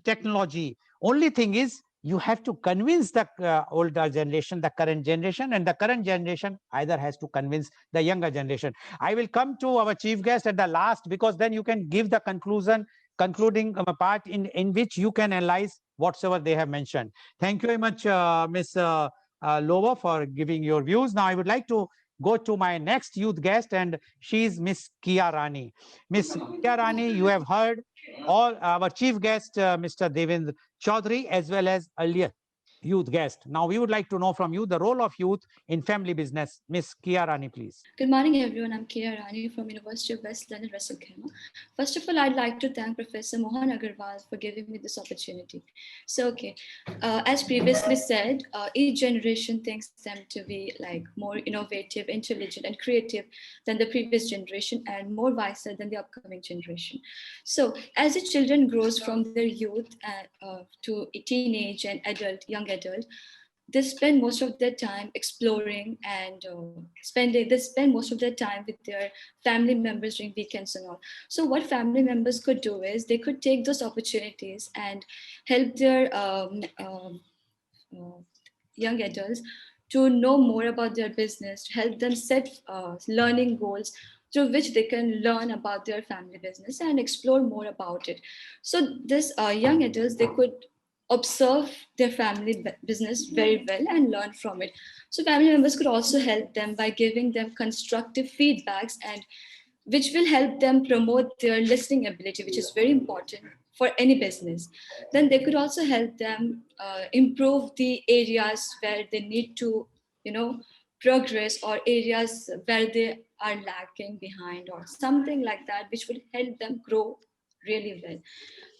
technology. Only thing is, you have to convince the older generation, the current generation, and the current generation either has to convince the younger generation. I will come to our chief guest at the last, because then you can give the concluding part in which you can analyze whatsoever they have mentioned. Thank you very much, Ms. Lobo, for giving your views. Now I would like to go to my next youth guest, and she's Miss Kia Rani. Miss Kia Rani, you have heard all our chief guest, Mr. Devendra Chaudhary, as well as earlier youth guest. Now we would like to know from you the role of youth in family business. Miss Kia Rani, please. Good morning, everyone. I'm Kia Rani from University of West London, Russell Khema. First of all, I'd like to thank Professor Mohan Agarwal for giving me this opportunity. So, okay, as previously said, each generation thinks them to be like more innovative, intelligent, and creative than the previous generation, and more wiser than the upcoming generation. So, as the children grows from their youth to teenage and young adult, they spend most of their time exploring and they spend most of their time with their family members during weekends and all. So what family members could do is they could take those opportunities and help their young adults to know more about their business, to help them set learning goals through which they can learn about their family business and explore more about it. So this young adults, they could observe their family business very well and learn from it. So family members could also help them by giving them constructive feedbacks, and which will help them promote their listening ability, which is very important for any business. Then they could also help them improve the areas where they need to, progress, or areas where they are lacking behind or something like that, which will help them grow really well.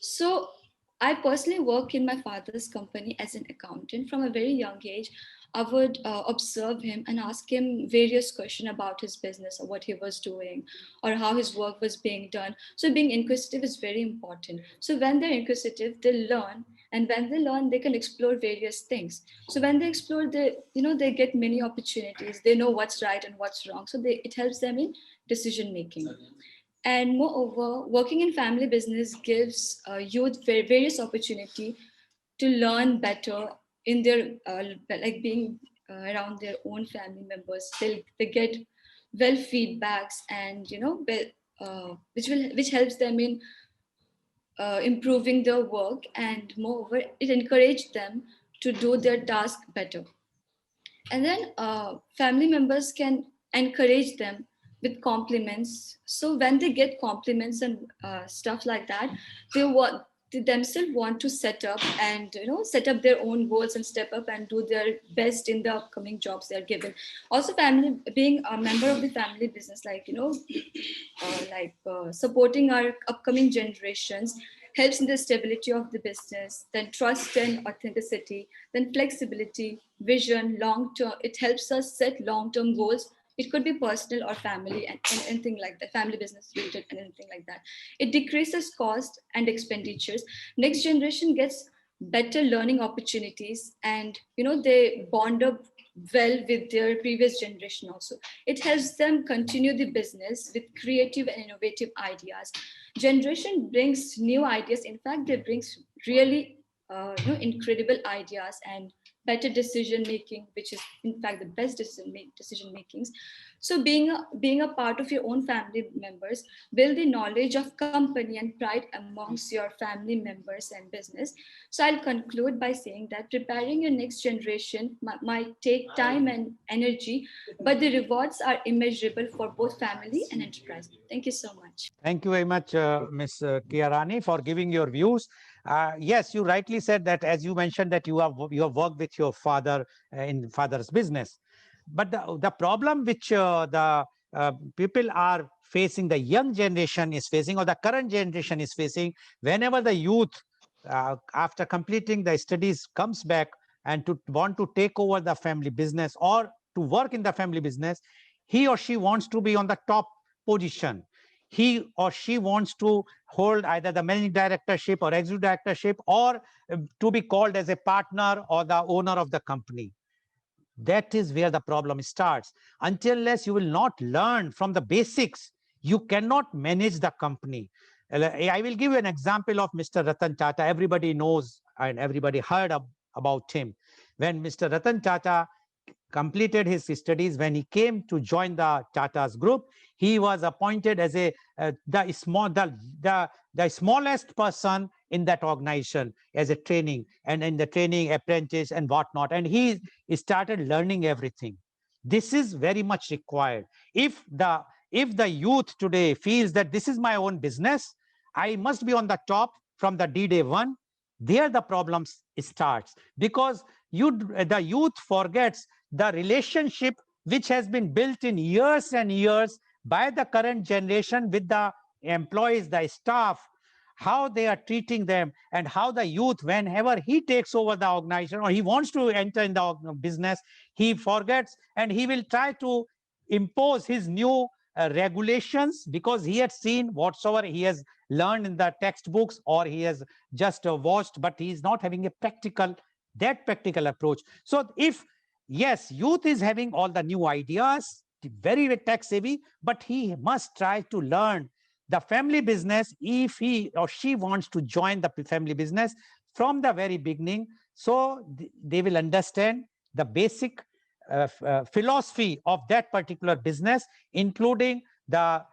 So I personally work in my father's company as an accountant. From a very young age, I would observe him and ask him various questions about his business or what he was doing or how his work was being done. So being inquisitive is very important. So when they're inquisitive, they learn, and when they learn, they can explore various things. So when they explore, they get many opportunities. They know what's right and what's wrong. So it helps them in decision making. And moreover, working in family business gives youth various opportunity to learn better in their like being around their own family members. They get well feedbacks, and which helps them in improving their work, and moreover, it encourages them to do their task better. And then family members can encourage them with compliments. So when they get compliments and stuff like that, they themselves want to set up and set up their own goals and step up and do their best in the upcoming jobs they are given. Also, family, being a member of the family business, supporting our upcoming generations helps in the stability of the business, then trust and authenticity, then flexibility, vision, long term. It helps us set long term goals. It could be personal or family, and anything like that, family business related and anything like that. It decreases cost and expenditures. Next generation gets better learning opportunities, and they bond up well with their previous generation also. It helps them continue the business with creative and innovative ideas. Generation brings new ideas. In fact, they brings really incredible ideas and better decision making, which is in fact the best decision makings. So being a part of your own family members, build the knowledge of company and pride amongst your family members and business. So I'll conclude by saying that preparing your next generation might take time and energy, but the rewards are immeasurable for both family and enterprise. Thank you so much. Thank you very much, Ms. Kiarani, for giving your views. Yes, you rightly said that, as you mentioned, that you have worked with your father in father's business. But the problem which the people are facing, the young generation is facing, or the current generation is facing, whenever the youth, after completing the studies, comes back and to want to take over the family business or to work in the family business, he or she wants to be on the top position. He or she wants to hold either the managing directorship or executive directorship, or to be called as a partner or the owner of the company. That is where the problem starts. Unless you will not learn from the basics, you cannot manage the company. I will give you an example of Mr. Ratan Tata. Everybody knows and everybody heard about him. When Mr. Ratan Tata completed his studies, when he came to join the Tata's group, he was appointed as the smallest person in that organization as a training, and in the training apprentice and whatnot. And he started learning everything. This is very much required. If the youth today feels that this is my own business, I must be on the top from the D-Day one, there the problems starts, because the youth forgets the relationship which has been built in years and years by the current generation with the employees, the staff, how they are treating them, and how the youth, whenever he takes over the organization or he wants to enter in the business, he forgets and he will try to impose his new regulations, because he had seen whatsoever he has learned in the textbooks, or he has just watched, but he is not having a practical approach. So if, yes, youth is having all the new ideas, very tech savvy, but he must try to learn the family business if he or she wants to join the family business from the very beginning. So they will understand the basic philosophy of that particular business, including the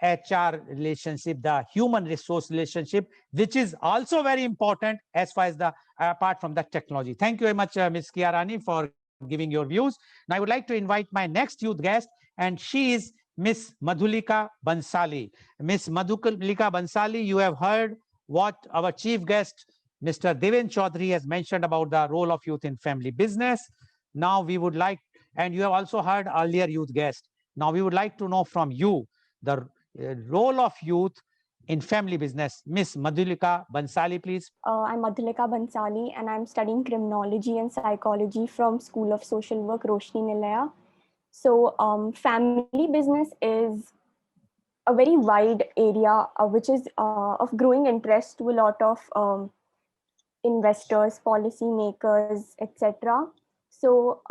HR relationship, the human resource relationship, which is also very important as far as the apart from the technology. Thank you very much, Ms. Kiarani, for giving your views. Now I would like to invite my next youth guest, and she is Miss Madhulika Bansali. Miss Madhulika Bansali, you have heard what our chief guest, Mr. Deven Chaudhary, has mentioned about the role of youth in family business. Now we would like, and you have also heard earlier youth guest. Now we would like to know from you the role of youth in family business. Miss Madhulika Bansali, please. I'm Madhulika Bansali and I'm studying criminology and psychology from School of Social Work, Roshni Nilaya. So family business is a very wide area which is of growing interest to a lot of investors, policymakers, etc. So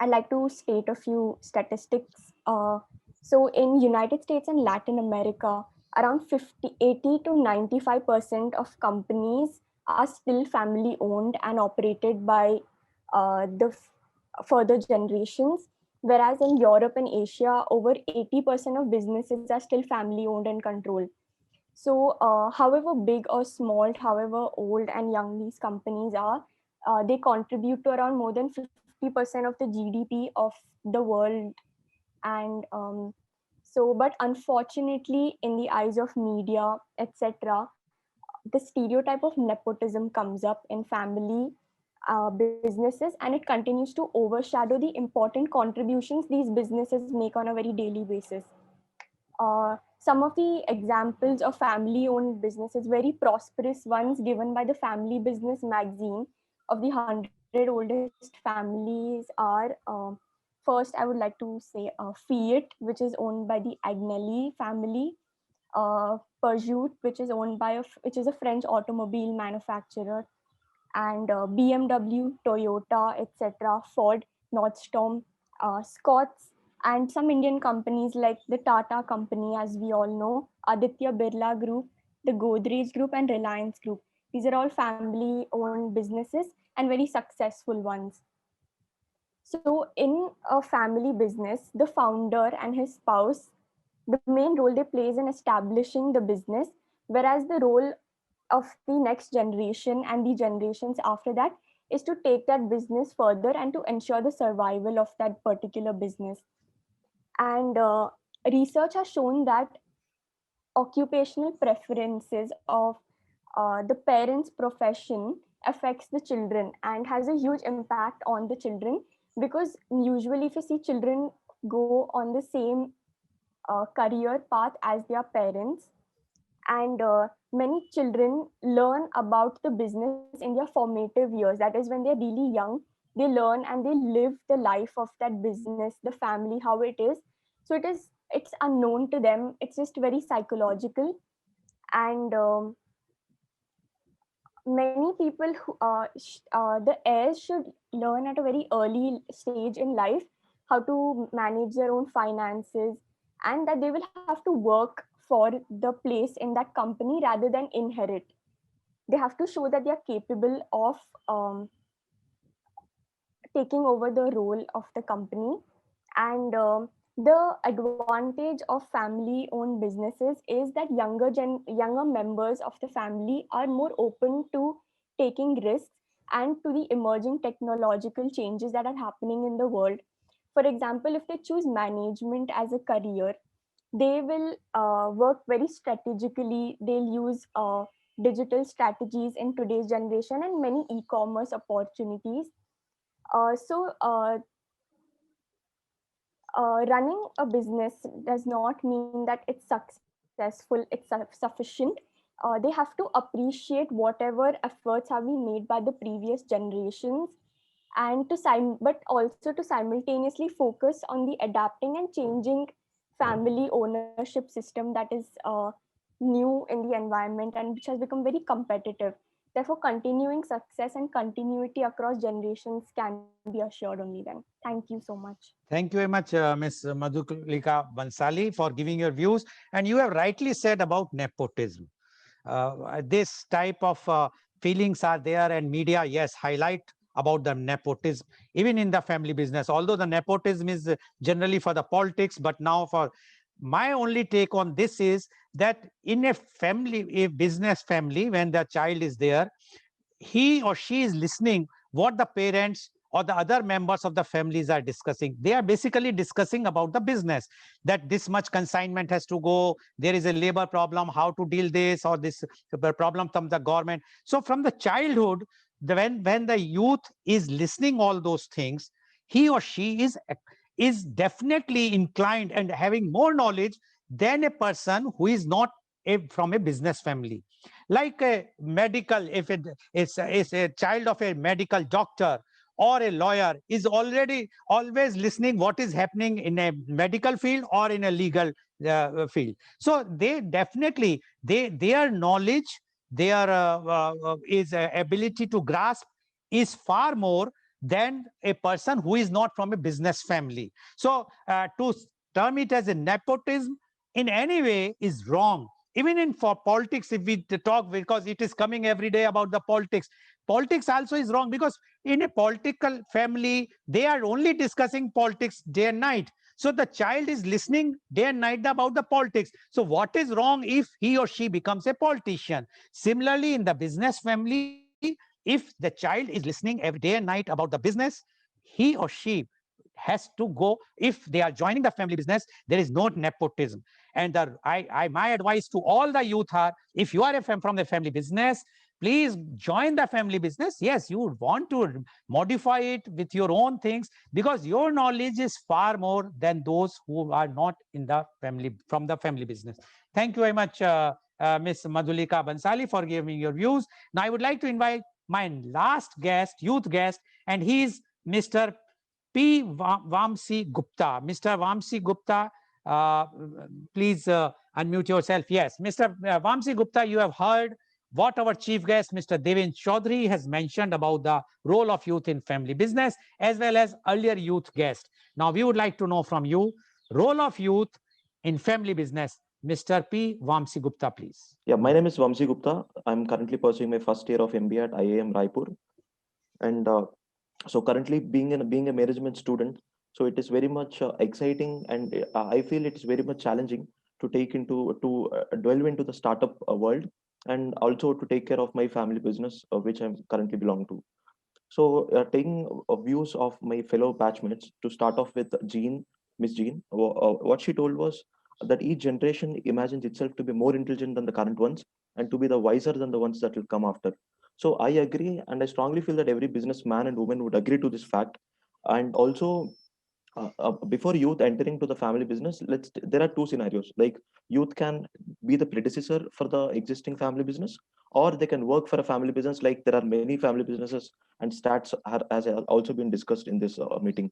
I'd like to state a few statistics. So in United States and Latin America, around 80 to 95% of companies are still family owned and operated by the further generations. Whereas in Europe and Asia, over 80% of businesses are still family owned and controlled. So, however big or small, however old and young these companies are, they contribute to around more than 50% of the GDP of the world. And but unfortunately, in the eyes of media, etc., the stereotype of nepotism comes up in family businesses, and it continues to overshadow the important contributions these businesses make on a very daily basis. Some of the examples of family owned businesses, very prosperous ones given by the Family Business magazine of the 100 oldest families are first, I would like to say Fiat, which is owned by the Agnelli family, Peugeot, which is owned by which is a French automobile manufacturer, and BMW, Toyota, etc., Ford, Nordstrom, Scott's, and some Indian companies like the Tata company, as we all know, Aditya Birla Group, the Godrej Group, and Reliance Group. These are all family owned businesses and very successful ones. So, in a family business, the founder and his spouse, the main role they play is in establishing the business, whereas the role of the next generation and the generations after that is to take that business further and to ensure the survival of that particular business. And research has shown that occupational preferences of the parents' profession affects the children and has a huge impact on the children, because usually if you see children go on the same career path as their parents, and many children learn about the business in their formative years, that is when they're really young. They learn and they live the life of that business, the family, how it is. So it's unknown to them, it's just very psychological. And many people who the heirs should learn at a very early stage in life how to manage their own finances, and that they will have to work for the place in that company rather than inherit. They have to show that they are capable of taking over the role of the company. And the advantage of family owned businesses is that younger members of the family are more open to taking risks and to the emerging technological changes that are happening in the world. For example, if they choose management as a career, they will work very strategically. They'll use digital strategies in today's generation and many e-commerce opportunities. Running a business does not mean that it's successful, it's sufficient. They have to appreciate whatever efforts have been made by the previous generations, and but also to simultaneously focus on the adapting and changing family ownership system that is new in the environment and which has become very competitive. Therefore, continuing success and continuity across generations can be assured only then. Thank you so much. Thank you very much, Ms. Madhulika Bansali, for giving your views. And you have rightly said about nepotism. This type of feelings are there, and media, yes, highlight about the nepotism, even in the family business. Although the nepotism is generally for the politics, but now for my only take on this is that in a family, a business family, when the child is there, he or she is listening what the parents or the other members of the families are discussing. They are basically discussing about the business, that this much consignment has to go, there is a labor problem, how to deal this, or this problem from the government. So from the childhood, when the youth is listening all those things, he or she is definitely inclined and having more knowledge than a person who is not from a business family. Like a medical, if it is a child of a medical doctor or a lawyer, is already always listening what is happening in a medical field or in a legal field. So they definitely, their knowledge, their is ability to grasp is far more than a person who is not from a business family. So to term it as a nepotism in any way is wrong. Even in for politics, if we talk, because it is coming every day about the politics also is wrong, because in a political family they are only discussing politics day and night. So the child is listening day and night about the politics. So what is wrong if he or she becomes a politician? Similarly, in the business family, if the child is listening every day and night about the business, he or she has to go. If they are joining the family business, there is no nepotism. And my advice to all the youth are, if you are from the family business, please join the family business. Yes, you would want to modify it with your own things, because your knowledge is far more than those who are not in the family, from the family business. Thank you very much, Ms. Madhulika Bansali, for giving your views. Now I would like to invite my last guest, youth guest, and he is Mr. P. Vamsi Gupta. Mr. Vamsi Gupta, uh, please unmute yourself. Yes, Mr. Vamsi Gupta, you have heard what our chief guest, Mr. Devin Chaudhary, has mentioned about the role of youth in family business, as well as earlier youth guest. Now, we would like to know from you, role of youth in family business. Mr. P. Vamsi Gupta, please. Yeah, my name is Vamsi Gupta. I'm currently pursuing my first year of MBA at IIM Raipur, and so currently being a management student, so it is very much exciting, and I feel it is very much challenging to take into to delve into the startup world, and also to take care of my family business, which I'm currently belong to. So, taking views of my fellow batchmates, to start off with Miss Jean, what she told was that each generation imagines itself to be more intelligent than the current ones, and to be the wiser than the ones that will come after. So I agree, and I strongly feel that every businessman and woman would agree to this fact. And also, before youth entering to the family business, there are two scenarios. Like, youth can be the predecessor for the existing family business, or they can work for a family business. Like, there are many family businesses, and stats has also been discussed in this meeting.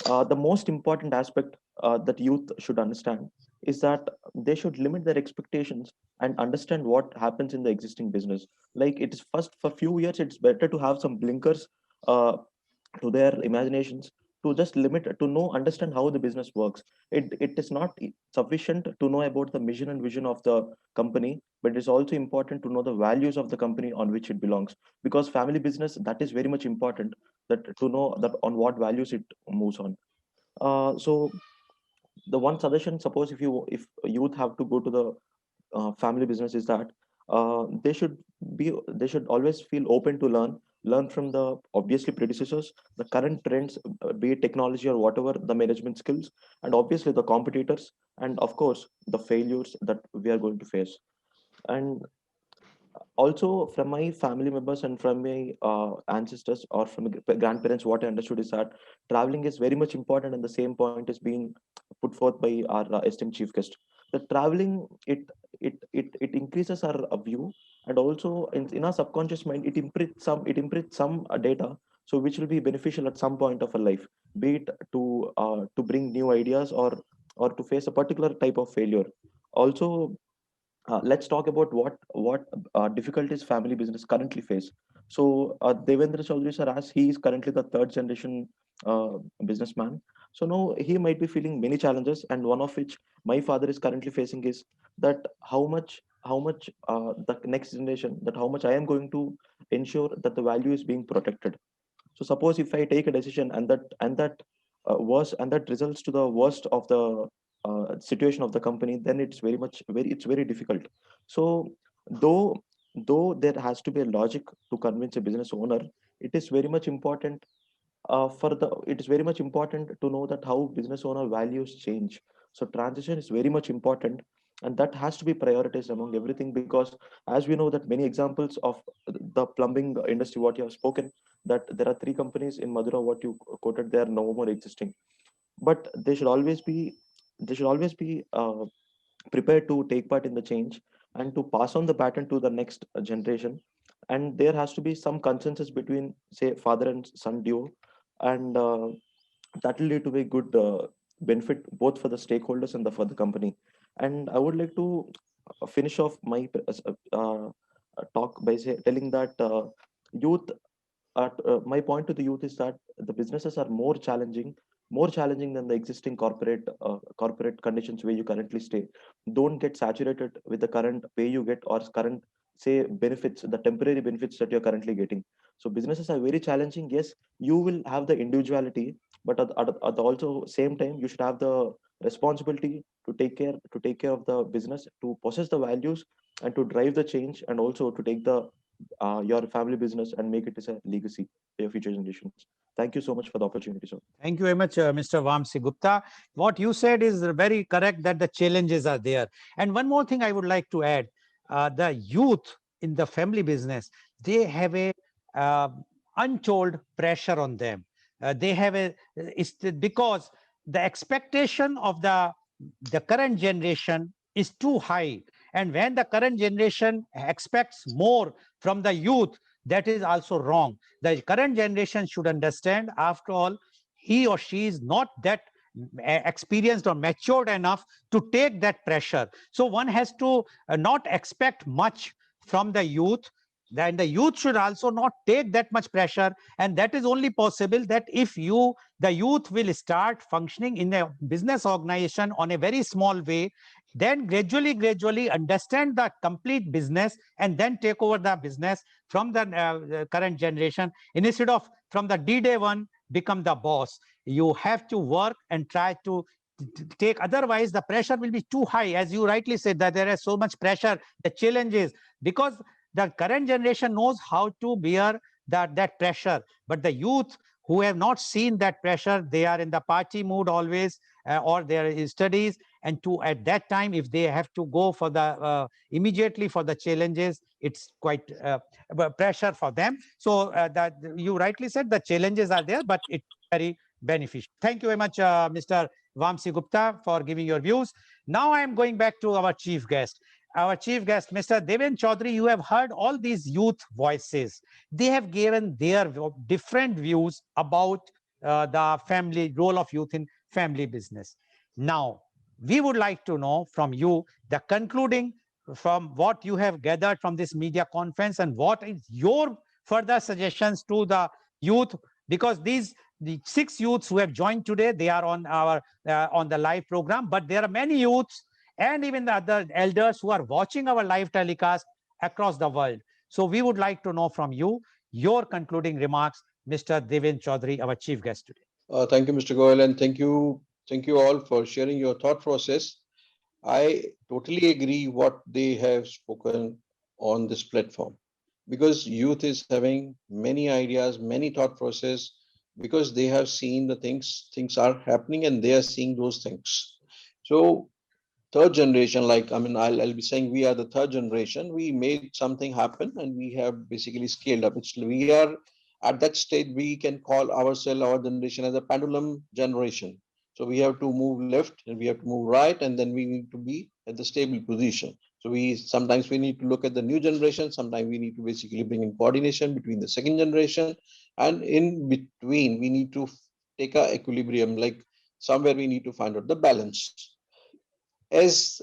The most important aspect that youth should understand is that they should limit their expectations and understand what happens in the existing business. Like, it is first for few years, it's better to have some blinkers uh, to their imaginations, to just limit to know understand how the business works. It is not sufficient to know about the mission and vision of the company, but it is also important to know the values of the company on which it belongs, because family business, that is very much important, that to know that on what values it moves on. So the one suggestion, suppose if youth have to go to the family business, is that they should always feel open to learn from the obviously predecessors, the current trends, be it technology or whatever, the management skills, and obviously the competitors, and of course the failures that we are going to face. And also, from my family members and from my ancestors or from my grandparents, what I understood is that traveling is very much important, and the same point is being put forth by our esteemed chief guest. The traveling, it increases our view, and also in our subconscious mind, it imprints some data, so which will be beneficial at some point of our life, be it to bring new ideas, or to face a particular type of failure. Also, let's talk about what difficulties family business currently face. So, Devendra Chaudhary sir, as he is currently the third generation businessman, so now he might be feeling many challenges, and one of which my father is currently facing is that how much the next generation, that how much I am going to ensure that the value is being protected. So suppose if I take a decision, and that results to the worst of the situation of the company, then it's very difficult. So though though there has to be a logic to convince a business owner, it is very much important it is very much important to know that how business owner values change. So transition is very much important, and that has to be prioritized among everything, because as we know that many examples of the plumbing industry what you have spoken, that there are three companies in Madura what you quoted, they are no more existing. But they should always be prepared to take part in the change and to pass on the baton to the next generation. And there has to be some consensus between, say, father and son duo, and that will lead to a good benefit both for the stakeholders and for the company. And I would like to finish off my talk by telling that youth my point to the youth is that the businesses are more challenging than the existing corporate conditions where you currently stay. Don't get saturated with the current pay you get, or current, say, benefits, the temporary benefits that you're currently getting. So businesses are very challenging. Yes, you will have the individuality, but at the also same time you should have the responsibility to take care of the business, to possess the values, and to drive the change, and also to take the your family business and make it as a legacy for your future generations. Thank you so much for the opportunity, sir. Thank you very much, Mr. Vamsi Gupta. What you said is very correct, that the challenges are there. And one more thing I would like to add, the youth in the family business, they have a uh, untold pressure on them. They have because the expectation of the current generation is too high. And when the current generation expects more from the youth, that is also wrong. The current generation should understand, after all, he or she is not that experienced or matured enough to take that pressure. So one has to not expect much from the youth. Then the youth should also not take that much pressure, and that is only possible that if the youth will start functioning in a business organization on a very small way, then gradually understand the complete business, and then take over the business from the current generation, instead of from the D-Day one become the boss. You have to work and try to take, otherwise the pressure will be too high. As you rightly said, that there is so much pressure, the challenges, because the current generation knows how to bear that pressure, but the youth who have not seen that pressure, they are in the party mood always, or their studies, and to at that time if they have to go for the immediately for the challenges, it's quite pressure for them. So that you rightly said, the challenges are there, but it's very beneficial. Thank you very much, Mr. Vamsi Gupta, for giving your views. Now I am going back to our chief guest. Our chief guest, Mr. Deven Chaudhary. You have heard all these youth voices. They have given their different views about the family role of youth in family business. Now, we would like to know from you the concluding from what you have gathered from this media conference, and what is your further suggestions to the youth, because the 6 youths who have joined today, they are on our on the live program, but there are many youths and even the other elders who are watching our live telecast across the world. So we would like to know from you your concluding remarks, Mr. Deven Chaudhary, our chief guest today. Thank you, Mr. Goel, and thank you all for sharing your thought process. I totally agree what they have spoken on this platform, because youth is having many ideas, many thought process, because they have seen the things are happening and they are seeing those things. So third generation, like, I mean, I'll be saying we are the third generation. We made something happen and we have basically scaled up. We are at that stage, we can call ourselves, our generation, as a pendulum generation. So we have to move left and we have to move right, and then we need to be at the stable position. So we sometimes we need to look at the new generation. Sometimes we need to basically bring in coordination between the second generation, and in between we need to take a equilibrium. Like somewhere we need to find out the balance. As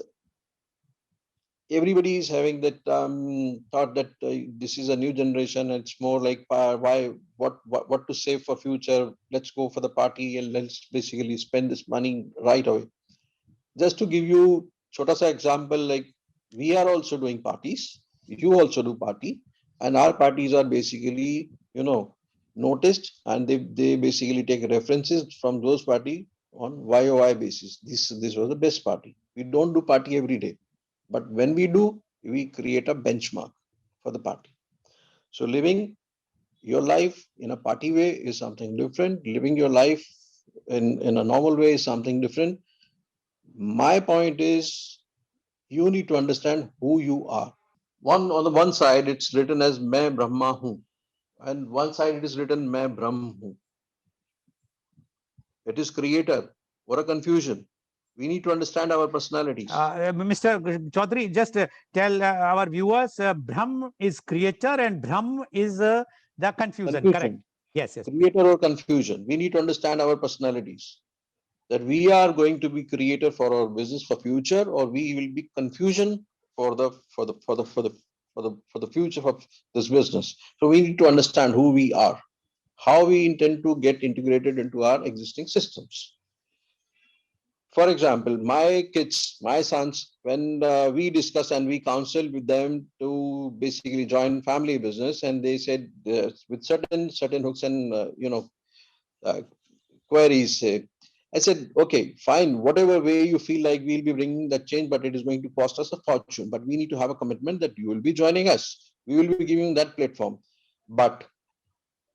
everybody is having that thought that this is a new generation, it's more like why what to save for future, let's go for the party and let's basically spend this money right away. Just to give you chota sa example, like we are also doing parties, you also do party, and our parties are basically noticed, and they basically take references from those party on YOY basis. This was the best party. We don't do party every day, but when we do, we create a benchmark for the party. So living your life in a party way is something different. Living your life in a normal way is something different. My point is you need to understand who you are. One on the one side, it's written as Main Brahma Hu, and one side it is written Main Brahm Hu. It is creator. What a confusion. We need to understand our personalities. Mr. Chaudhary, just tell our viewers, Brahm is creator and Brahm is the confusion, correct? Yes, yes. Creator or confusion. We need to understand our personalities. That we are going to be creator for our business for future, or we will be confusion for the future of this business. So we need to understand who we are, how we intend to get integrated into our existing systems. For example, my kids, my sons, when we discuss and we counsel with them to basically join family business, and they said with certain hooks and uh, queries. I said, okay, fine, whatever way you feel like we'll be bringing that change, but it is going to cost us a fortune. But we need to have a commitment that you will be joining us. We will be giving that platform. But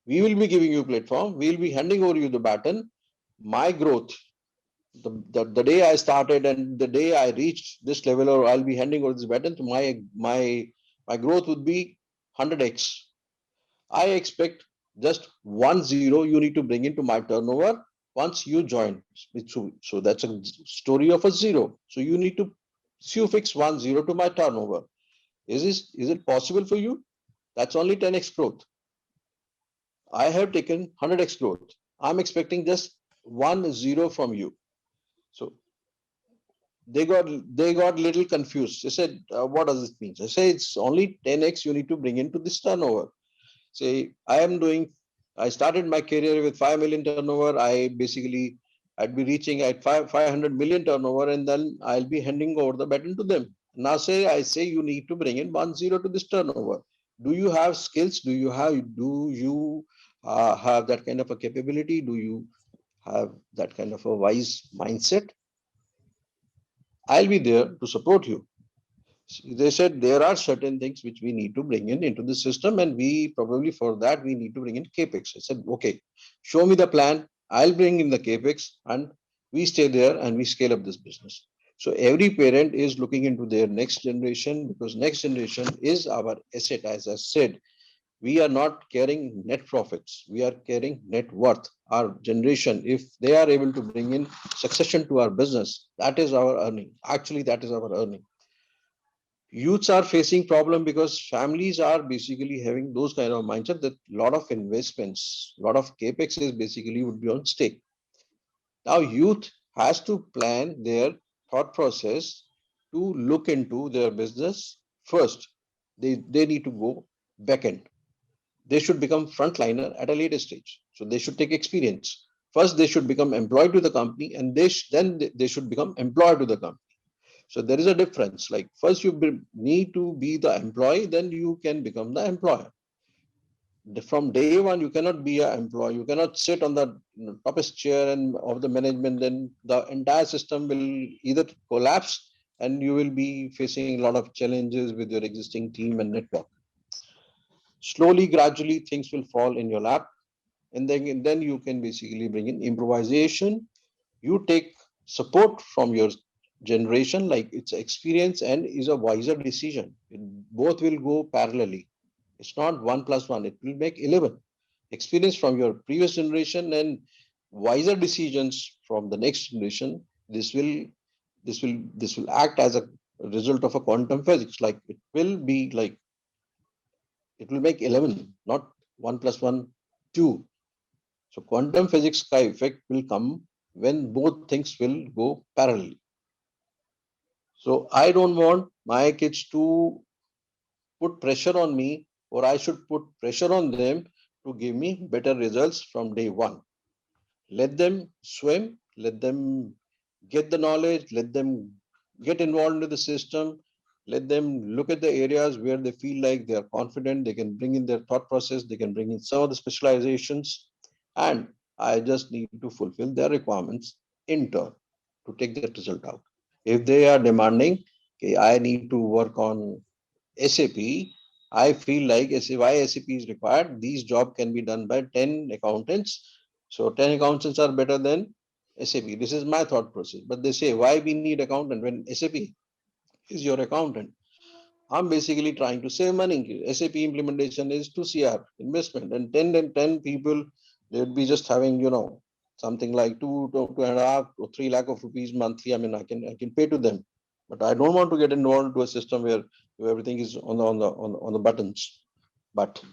we will be giving you platform. We'll be handing over you the baton. My growth, the day I started and the day I reached this level, or I'll be handing over this baton to my growth would be 100x. I expect just 1 0 you need to bring into my turnover once you join. So that's a story of a zero. So you need to suffix 1 0 to my turnover. Is it possible for you? That's only 10x growth. I have taken 100x growth. I'm expecting just 1 0 from you. So they got little confused. They said, what does it mean? I say it's only 10x you need to bring into this turnover. Say I started my career with 5 million turnover. I'd be reaching at 500 million turnover, and then I'll be handing over the baton to them. Now I say you need to bring in 1 0 to this turnover. Do you have skills? Do you have that kind of a capability? Do you have that kind of a wise mindset? I'll be there to support you. They said there are certain things which we need to bring in into the system, and we probably for that we need to bring in capex. I said, okay, show me the plan. I'll bring in the capex, and we stay there and we scale up this business. So every parent is looking into their next generation, because next generation is our asset. As I said, we are not carrying net profits, we are carrying net worth. Our generation, if they are able to bring in succession to our business, that is our earning. Actually, that is our earning. Youths are facing problem because families are basically having those kind of mindset that a lot of investments, a lot of capex is basically would be on stake. Now youth has to plan their thought process to look into their business first. They need to go back end. They should become frontliner at a later stage. So they should take experience. First, they should become employed to the company, and then they should become employed to the company. So there is a difference. Like first you need to be the employee, then you can become the employer. From day one, you cannot be an employee. You cannot sit on the toppest chair and of the management. Then the entire system will either collapse, and you will be facing a lot of challenges with your existing team and network. Slowly, gradually, things will fall in your lap, and then you can basically bring in improvisation. You take support from your generation, like its experience and is a wiser decision. Both will go parallelly. It's not 1 plus 1, it will make 11. Experience from your previous generation and wiser decisions from the next generation. This will act as a result of a quantum physics. Like it will make 11, not 1 plus 1 2. So quantum physics effect will come when both things will go parallel. So I don't want my kids to put pressure on me, or I should put pressure on them to give me better results from day one. Let them swim, let them get the knowledge, let them get involved into the system, let them look at the areas where they feel like they are confident, they can bring in their thought process, they can bring in some of the specializations, and I just need to fulfill their requirements in turn to take that result out. If they are demanding, okay, I need to work on SAP, I feel like why SAP is required. These job can be done by 10 accountants. So 10 accountants are better than SAP. This is my thought process. But they say, why we need accountant when SAP is your accountant? I'm basically trying to save money. SAP implementation is 2 CR investment, and 10 people, they would be just having, something like 2.5 or 3 lakh of rupees monthly. I mean, I can pay to them, but I don't want to get involved to a system where everything is on the buttons. But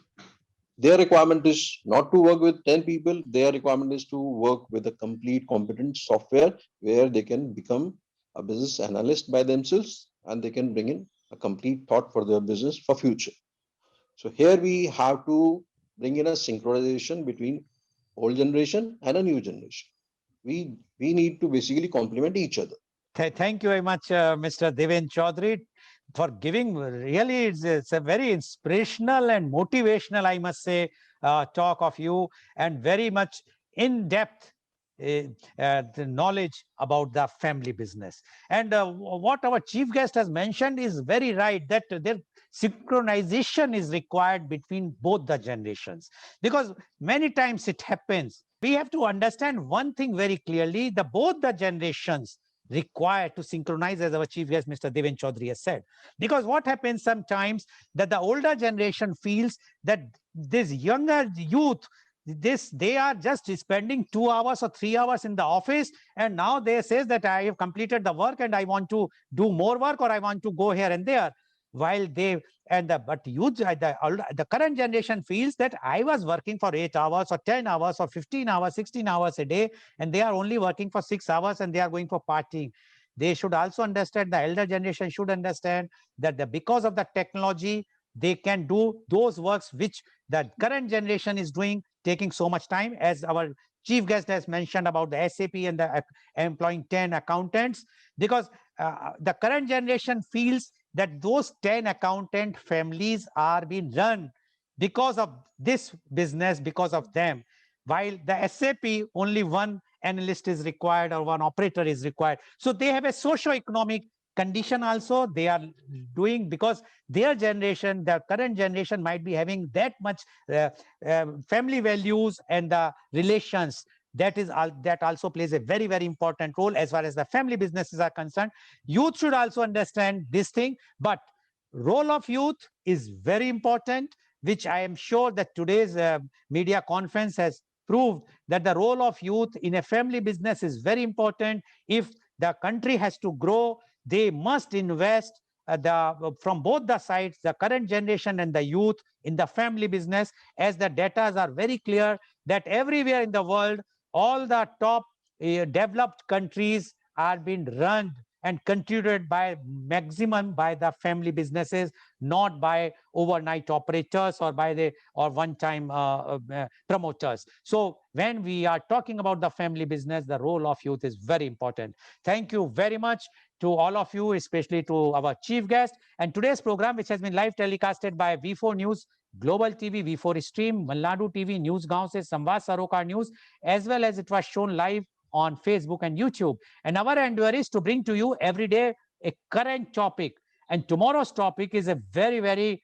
their requirement is not to work with 10 people. Their requirement is to work with a complete competent software where they can become a business analyst by themselves, and they can bring in a complete thought for their business for future. So here we have to bring in a synchronization between old generation and a new generation. We need to basically complement each other. Thank you very much, Mr. Deven Chaudhary, for giving really, it's a very inspirational and motivational, I must say, talk of you, and very much in depth the knowledge about the family business. And what our chief guest has mentioned is very right, that there synchronization is required between both the generations, because many times it happens. We have to understand one thing very clearly: the both the generations required to synchronize, as our chief guest Mr. Deven Chaudhary has said. Because what happens sometimes, that the older generation feels that this younger youth, they are just spending 2 hours or 3 hours in the office, and now they says that I have completed the work and I want to do more work, or I want to go here and there, while they but youth, the current generation feels that I was working for 8 hours or 10 hours or 15 hours, 16 hours a day, and they are only working for 6 hours and they are going for partying. They should also understand, the elder generation should understand, that because of the technology, they can do those works which the current generation is doing, taking so much time, as our chief guest has mentioned about the SAP and the employing 10 accountants. Because the current generation feels that those 10 accountant families are being run because of this business, because of them, while the SAP, only one analyst is required or one operator is required. So they have a socio-economic condition also they are doing, because their generation, the current generation, might be having that much family values and the relations. That also plays a very, very important role as far as the family businesses are concerned. Youth should also understand this thing, but role of youth is very important, which I am sure that today's media conference has proved, that the role of youth in a family business is very important. If the country has to grow, they must invest from both the sides, the current generation and the youth, in the family business, as the data are very clear that everywhere in the world, all the top developed countries are being run and contributed by maximum by the family businesses, not by overnight operators or by the one-time promoters. So when we are talking about the family business, the role of youth is very important. Thank you very much to all of you, especially to our chief guest. And today's program, which has been live telecasted by V4 News, Global TV, V4 Stream, Malnadu TV, News Gaon se Samvad Sarokar News, as well as it was shown live on Facebook and YouTube. And our endeavor is to bring to you every day a current topic. And tomorrow's topic is a very, very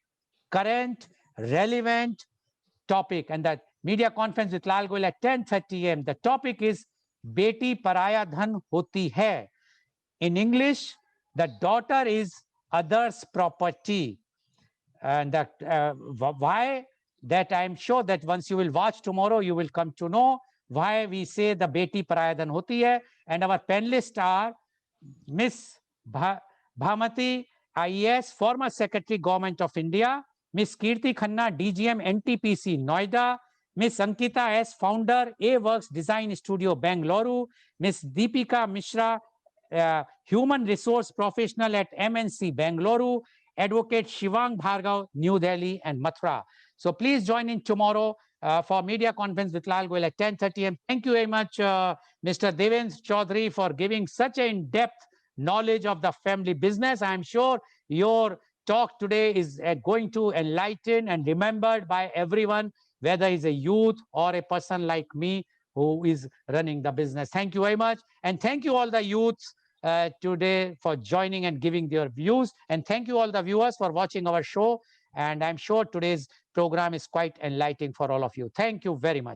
current, relevant topic. And that media conference with Lal Goel at 10:30 a.m. The topic is Beti Paraya Dhan Hoti Hai. In English, the daughter is others' property. And that why, that I'm sure that once you will watch tomorrow, you will come to know why we say the Beti Paraya Dhan Hoti Hai. And our panelists are Miss Bhamati, IAS, former Secretary, Government of India; Miss Kirti Khanna, DGM, NTPC, Noida; Miss Ankita S, founder, A Works Design Studio, Bangalore; Miss Deepika Mishra, human resource professional at MNC, Bangalore; Advocate Shivang Bhargav, New Delhi and Mathura. So please join in tomorrow for media conference with Lal Goel at 10:30 a.m. Thank you very much, Mr. Deven Chaudhary, for giving such an in-depth knowledge of the family business. I'm sure your talk today is going to enlighten and remembered by everyone, whether he's a youth or a person like me who is running the business. Thank you very much. And thank you all the youths today for joining and giving their views. And thank you all the viewers for watching our show. And I'm sure today's program is quite enlightening for all of you. Thank you very much.